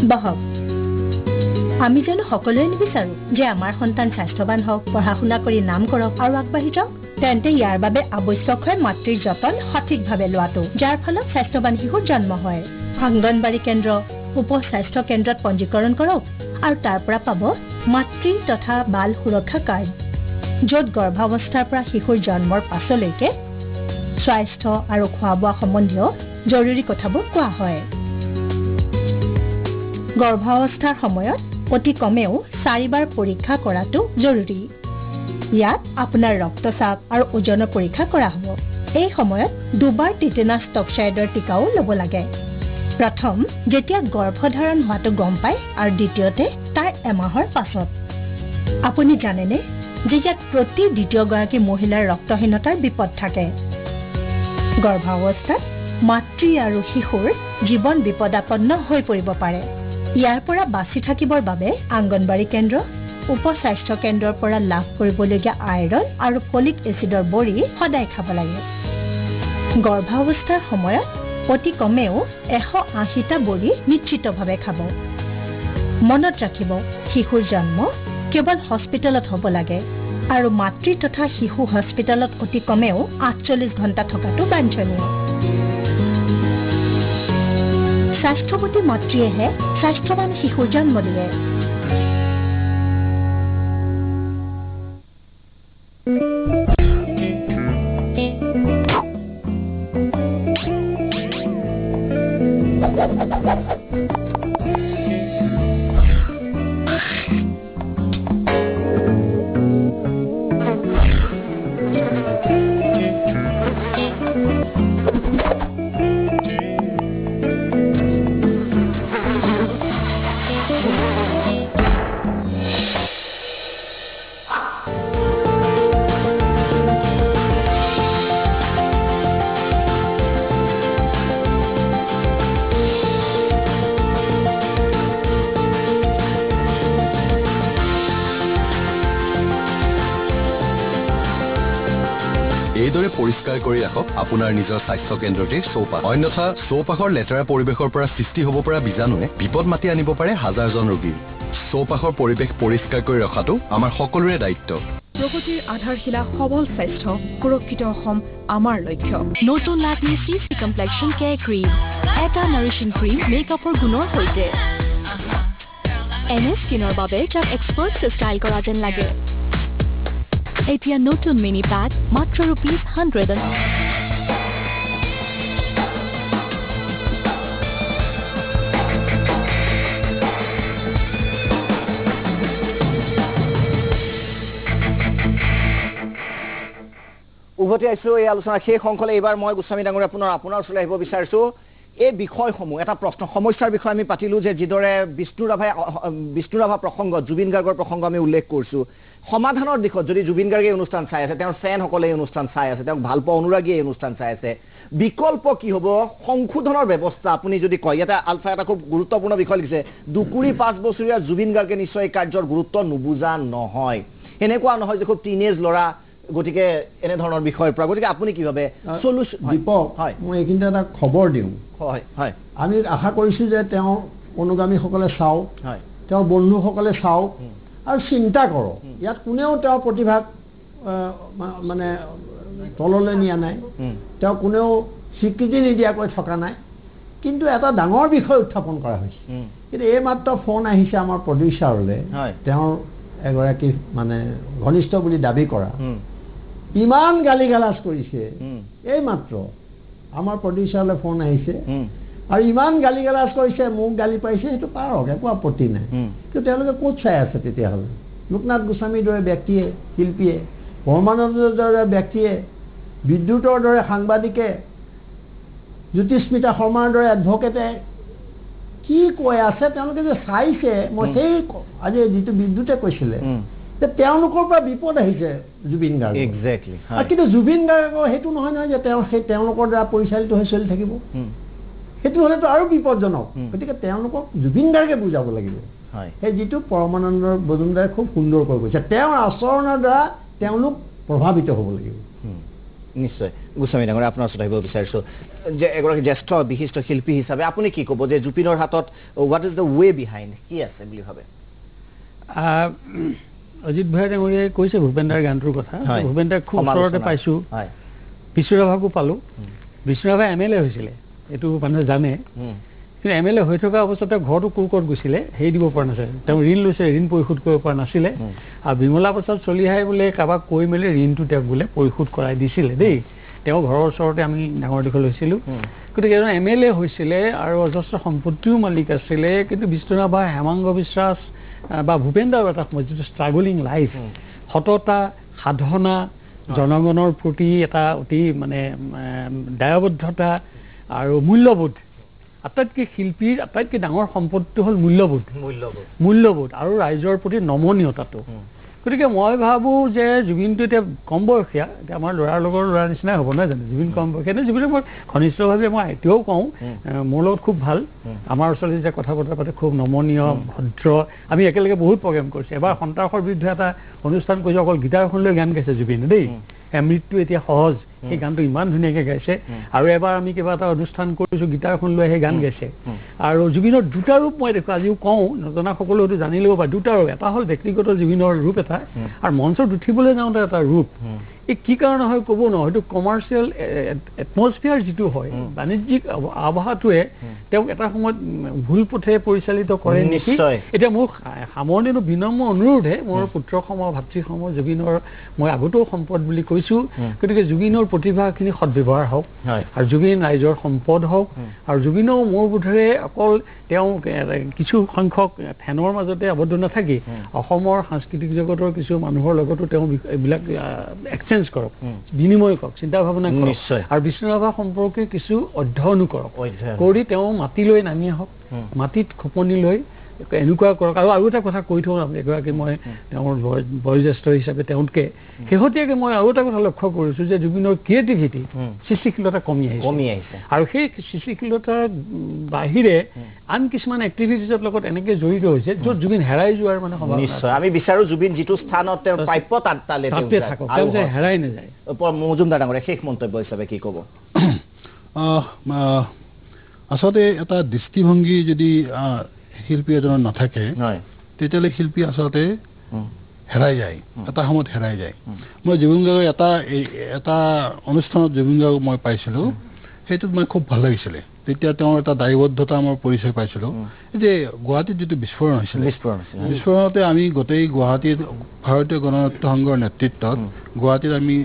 বহক, আমি জানো সকলোৱে নিবিচাৰো যে আমাৰ সন্তান স্বাস্থ্যৱান হওক, পঢ়া শুনা কৰি নাম কৰক আৰু আগবাঢ়ি যাওক। তেন্তে ইয়াৰ বাবে আৱশ্যক হয় মাতৃৰ যতন সঠিকভাৱে লোৱাটো, যাৰ ফলত স্বাস্থ্যৱান শিশুৰ জন্ম হয়। অংগনবাড়ী কেন্দ্ৰ, উপ স্বাস্থ্য কেন্দ্ৰত পঞ্জীকৰণ কৰক আৰু তাৰ পৰা পাব মাতৃ তথা বাল সুৰক্ষা কাৰ্ড, য'ত গৰ্ভাৱস্থাৰ পৰা শিশুৰ জন্মৰ পাছলৈকে স্বাস্থ্য আৰু খোৱা বোৱা সম্বন্ধীয় জৰুৰী কথাবোৰ কোৱা হয়। গৰ্ভাৱস্থাৰ সময়ত অতি কমেও 4 বাৰ পৰীক্ষা কৰাটো জৰুৰী। ইয়াত আপোনাৰ ৰক্তচাপ আৰু ওজনৰ পৰীক্ষা কৰা হ'ব। এই সময়ত 2 বাৰ টিটেনাছ টক্সাইডৰ টিকাও ল'ব লাগে। প্ৰথম যেতিয়া গৰ্ভধাৰণ হোৱাটো গম পায় আৰু দ্বিতীয়তে তাৰ এমাহৰ পাছত। আপুনি জানেনে যে ইয়াত প্ৰতি দ্বিতীয়গৰাকী মহিলাৰ ৰক্তহীনতাৰ বিপদ থাকে। গৰ্ভাৱস্থাত মাতৃ আৰু শিশুৰ জীৱন বিপদাপন্ন হৈ পৰিব পাৰে। ইয়াৰ পৰা বাচি থাকিবৰ বাবে অংগনবাড়ী কেন্দ্ৰ, উপ স্বাস্থ্য কেন্দ্ৰৰ পৰা লাভ কৰিবলগীয়া আইৰণ আৰু ফলিক এচিডৰ বড়ি সদায় খাব লাগে। গৰ্ভাৱস্থাৰ সময়ত অতি কমেও 180টা বড়ি নিশ্চিতভাৱে খাব। মনত ৰাখিব, শিশুৰ জন্ম কেৱল হস্পিটেলত হ'ব লাগে আৰু মাতৃ তথা শিশু হস্পিটেলত অতি কমেও 48 ঘণ্টা থকাটো বাঞ্ছনীয়। স্বাস্থ্যৱতী মাতৃয়েহে স্বাস্থ্যৱান শিশুৰ জন্ম দিয়ে। এইদৰে পৰিষ্কাৰ কৰি ৰাখক আপোনাৰ নিজৰ স্বাস্থ্য কেন্দ্ৰতে চৌপাশ। অন্যথা চৌপাশৰ লেতেৰা পৰিৱেশৰ পৰা সৃষ্টি হ'ব পৰা বীজাণুৱে বিপদ মাতি আনিব পাৰে হাজাৰজন ৰোগী। চৌপাশৰ পৰিৱেশ পৰিষ্কাৰ কৰি ৰখাটো আমাৰ সকলোৰে দায়িত্ব। প্ৰগতিৰ আধাৰশিলা সবল স্বাস্থ্য, সুৰক্ষিত অসম আমাৰ লক্ষ্য। নতুন lovely CC complexion care cream, এটা নাৰিশ্বিং ক্ৰীম মেকআপৰ গুণৰ সৈতে। এনে স্কিনৰ বাবে যাক এক্সপাৰ্ট ষ্টাইল কৰা যেন লাগে। এতিয়া নতুন মিনি পেক মাত্ৰ ₹100। উভতি আহিছোঁ এই আলোচনা শেষ অংশলৈ। এইবাৰ মই গোস্বামী ডাঙৰীয়া আপোনাৰ ওচৰলৈ আহিব বিচাৰিছোঁ। এই বিষয়সমূহ এটা প্ৰশ্ন সমস্যাৰ বিষয়ে আমি পাতিলোঁ যে যিদৰে বিষ্ণু ৰাভা প্ৰসংগত জুবিন গাৰ্গৰ প্ৰসংগ আমি উল্লেখ কৰিছোঁ। সমাধানৰ দিশত যদি জুবিন গাৰ্গে অনুষ্ঠান চাই আছে, তেওঁৰ ফেনসকলে এই অনুষ্ঠান চাই আছে, তেওঁক ভাল পোৱা অনুৰাগীয়ে এই অনুষ্ঠান চাই আছে, বিকল্প কি হ'ব? সংশোধনৰ ব্যৱস্থা আপুনি যদি কয়। ইয়াতে আলফা এটা খুব গুৰুত্বপূৰ্ণ বিষয় লিখিছে, 2 5 বছৰীয়া জুবিন গাৰ্গে নিশ্চয় এই কাৰ্যৰ গুৰুত্ব নুবুজা নহয়। এনেকুৱা নহয় যে খুব টিনেজ ল'ৰা, গতিকে এনেধৰণৰ বিষয়ৰ পৰা। গতিকে আপুনি কি ভাবে সলিউশ্যন? দীপক, মই এইখিনিতে এটা খবৰ দিওঁ। হয়, আমি আশা কৰিছোঁ যে তেওঁৰ অনুগামীসকলে চাওক, তেওঁৰ বন্ধুসকলে চাওক আৰু চিন্তা কৰক। ইয়াত কোনেও তেওঁৰ প্ৰতিভাক মানে তললৈ নিয়া নাই, তেওঁ কোনেও স্বীকৃতি নিদিয়াকৈ থকা নাই, কিন্তু এটা ডাঙৰ বিষয় উত্থাপন কৰা হৈছে। কিন্তু এইমাত্ৰ ফোন আহিছে আমাৰ প্ৰডিউচাৰলৈ, তেওঁৰ এগৰাকী মানে ঘনিষ্ঠ বুলি দাবী কৰা, ইমান গালি গালাজ কৰিছে। এইমাত্ৰ আমাৰ প্ৰডিউচাৰলৈ ফোন আহিছে আৰু ইমান গালি গালাজ কৰিছে, মোক গালি পাইছে, সেইটো পাৰক, একো আপত্তি নাই। কিন্তু তেওঁলোকে ক'ত চাই আছে তেতিয়াহ'লে? লোকনাথ গোস্বামীৰ দৰে ব্যক্তিয়ে, শিল্পীয়ে, পৰমানন্দৰ দৰে ব্যক্তিয়ে, বিদ্যুতৰ দৰে সাংবাদিকে, জ্যোতিস্মিতা শৰ্মাৰ দৰে এডভকেটে কি কৈ আছে তেওঁলোকে যে চাইছে। মই সেই আজি যিটো বিদ্যুতে কৈছিলে যে তেওঁলোকৰ পৰা বিপদ আহিছে জুবিন গাৰ্গ। এক্সেক্টলি। কিন্তু জুবিন গাৰ্গৰ সেইটো নহয় যে তেওঁলোকৰ দ্বাৰা পৰিচালিত হৈ চলি থাকিব, সেইটো হ'লেতো আৰু বিপদজনক। গতিকে তেওঁলোকক জুবিন গাৰ্গে বুজাব লাগিব। সেই যিটো পৰমানন্দ মজুমদাৰে খুব সুন্দৰকৈ কৈছে, তেওঁৰ আচৰণৰ দ্বাৰা তেওঁলোক প্ৰভাৱিত হ'ব লাগিব। নিশ্চয়। গোস্বামী ডাঙৰীয়া আপোনাৰ ওচৰত আহিব বিচাৰিছোঁ যে এগৰাকী জ্যেষ্ঠ বিশিষ্ট শিল্পী হিচাপে আপুনি কি ক'ব যে জুবিনৰ হাতত what is the way behind, কি আছে বুলি ভাবে? অজিত ভূঞা ডাঙৰীয়াই কৈছে ভূপেন্দ্ৰাৰ গানটোৰ কথা। ভূপেন্দ্ৰাক খুব ওচৰতে পাইছোঁ, বিষ্ণু ৰাভাকো পালোঁ। বিষ্ণু ৰাভা MLA হৈছিলে, এইটো মানুহে জানে, কিন্তু MLA হৈ থকা অৱস্থাতে ঘৰটো কোৰ্টত গৈছিলে, হেৰি দিব পৰা নাছিলে। তেওঁ ঋণ লৈছে, ঋণ পৰিশোধ কৰিব পৰা নাছিলে। আৰু বিমলা প্ৰসাদ চলিহাই বোলে কাৰোবাক কৈ মেলি ঋণটো তেওঁক বোলে পৰিশোধ কৰাই দিছিলে দেই। তেওঁ ঘৰৰ ওচৰতে আমি ডাঙৰ দীঘল হৈছিলোঁ। গতিকে এজন MLA হৈছিলে আৰু অজস্ৰ সম্পত্তিও মালিক আছিলে, কিন্তু বিষ্ণু ৰাভা, হেমাংগ বিশ্বাস বা ভূপেন্দ্ৰৰ এটা সময় যিটো ষ্ট্ৰাগলিং লাইফ, সততা, সাধনা, জনগণৰ প্ৰতি এটা অতি মানে দায়বদ্ধতা আৰু মূল্যবোধ। আটাইতকৈ শিল্পীৰ আটাইতকৈ ডাঙৰ সম্পদটো হ'ল মূল্যবোধ আৰু ৰাইজৰ প্ৰতি নমনীয়তাটো। গতিকে মই ভাবোঁ যে জুবিনটো এতিয়া কম বয়সীয়া, এতিয়া আমাৰ ল'ৰাৰ লগৰ ল'ৰাৰ নিচিনাই হ'ব নহয় জানো? জুবিন কম বয়সীয়া, জুবিনক মই ঘনিষ্ঠভাৱে মই এতিয়াও কওঁ, মোৰ লগত খুব ভাল। আমাৰ ওচৰত যেতিয়া কথা বতৰা পাতে খুব নমনীয়, ভদ্ৰ। আমি একেলগে বহুত প্ৰগ্ৰেম কৰিছোঁ। এবাৰ সন্ত্ৰাসৰ বিৰুদ্ধে এটা অনুষ্ঠান কৰিছোঁ, অকল গীটাৰখন লৈ গান গাইছে জুবিনে দেই। মৃত্যু এতিয়া সহজ, সেই গানটো ইমান ধুনীয়াকৈ গাইছে। আৰু এবাৰ আমি কিবা এটা অনুষ্ঠান কৰিছোঁ, গীটাৰখন লৈ সেই গান গাইছে। আৰু জুবিনৰ দুটা ৰূপ মই দেখোঁ, আজিও কওঁ, নজনা সকলো হয়তো জানি ল'ব পাৰে। দুটা ৰূপ, এটা হ'ল ব্যক্তিগত জুবিনৰ ৰূপ এটা, আৰু মঞ্চত উঠিবলৈ যাওঁতে এটা ৰূপ। এই কি কাৰণে হয় ক'ব নোৱাৰোঁ, হয়তো কমাৰ্চিয়েল এটমছফিয়াৰ যিটো হয়, বাণিজ্যিক আৱহাটোৱে তেওঁক এটা সময়ত ভুল পথে পৰিচালিত কৰে নেকি। এতিয়া মোৰ সামৰণিটো বিনম্ৰ অনুৰোধে, মোৰ পুত্ৰসম, ভাতৃসম জুবিনৰ মই আগতেও সম্পদ বুলি কৈছোঁ। গতিকে জুবিনৰ প্ৰতিভাখিনি সদ্ব্যৱহাৰ হওক, আৰু জুবিন ৰাইজৰ সম্পদ হওক। আৰু জুবিনেও মোৰ বোধেৰে অকল তেওঁ কিছু সংখ্যক ফেনৰ মাজতে আবদ্ধ নাথাকি অসমৰ সাংস্কৃতিক জগতৰ কিছু মানুহৰ লগতো তেওঁ এইবিলাক এক্সচেঞ্জ কৰক, বিনিময় কৰক, চিন্তা ভাৱনা কৰক, আৰু বিষ্ণু ৰাভা সম্পৰ্কে কিছু অধ্যয়নো কৰক। কৰি তেওঁ মাটিলৈ নামি আহক, মাটিত খোপনি লৈ এনেকুৱা কৰক। আৰু এটা কথা কৈ থওঁ, এগৰাকী মই তেওঁৰ বয়োজ্যেষ্ঠ হিচাপে তেওঁতকৈ শেহতীয়াকৈ মই আৰু এটা কথা লক্ষ্য কৰিছোঁ যে জুবিনৰ ক্ৰিয়েটিভিটি, সৃষ্টিশীলতা কমি আহিছে। আৰু সেই সৃষ্টিশীলতাৰ বাহিৰে আন কিছুমান এক্টিভিটিজৰ লগত এনেকৈ জড়িত হৈছে য'ত জুবিন হেৰাই যোৱাৰ মানে নিশ্চয় আমি বিচাৰোঁ জুবিন যিটো স্থানত তেওঁৰ প্ৰাপ্য তাতে থাকক, তেওঁ যে হেৰাই নাযায়। মজুমদাৰ ডাঙৰীয়া শেষ মন্তব্য হিচাপে কি ক'ব? আচলতে এটা দৃষ্টিভংগী যদি শিল্পী এজনৰ নাথাকে, তেতিয়াহ'লে শিল্পী আচলতে হেৰাই যায়, এটা সময়ত হেৰাই যায়। মই জুবিন গাৰ্গৰ এটা অনুষ্ঠানত জুবিন গাৰ্গক মই পাইছিলোঁ, সেইটোত মই খুব ভাল লাগিছিলে। তেতিয়া তেওঁৰ এটা দায়বদ্ধতা মই পৰিচয় পাইছিলোঁ যে গুৱাহাটীত যিটো বিস্ফোৰণ হৈছিলে, বিস্ফোৰণতে আমি গোটেই গুৱাহাটীত ভাৰতীয় গণনাট্য সংঘৰ নেতৃত্বত গুৱাহাটীত আমি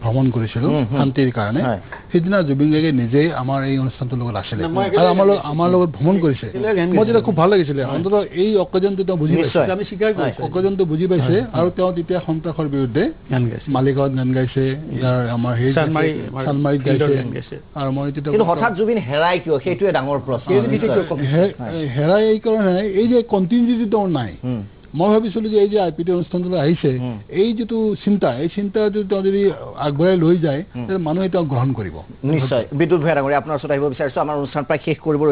ভ্ৰমণ কৰিছিলোঁ শান্তিৰ কাৰণে সেইদিনা জুবিন গাৰ্গে নিজেই আমাৰ এই অনুষ্ঠানটোৰ লগত আছিলে আৰু আমাৰ লগত ভ্ৰমণ কৰিছে মই তেতিয়া খুব ভাল লাগিছিলে অন্তত এই অকেজনটো তেওঁ বুজি পাইছে অকেজনটো বুজি পাইছে আৰু তেওঁ তেতিয়া সন্ত্ৰাসৰ বিৰুদ্ধে মালিগাঁৱত গান গাইছে ইয়াৰ আমাৰ হেৰি চালমাৰীত গাইছে আৰু মই তেতিয়া হঠাৎ জুবিন হেৰাই কিয় সেইটোৱে ডাঙৰ প্ৰশ্ন হেৰাই এই কাৰণে এই যে কণ্টিনিউটি তেওঁৰ নাই মই ভাবিছিলো যে এই যে IPT অনুষ্ঠানটোলৈ আহিছে এই যিটো চিন্তা এই চিন্তাটো তেওঁ যদি আগবঢ়াই লৈ যায় মানুহে তেওঁক গ্ৰহণ কৰিব নিশ্চয় বিদ্যুৎ ভূঞা ডাঙৰীয়া আপোনাৰ ওচৰত আহিব বিচাৰিছো আমাৰ অনুষ্ঠান প্ৰায় শেষ কৰিব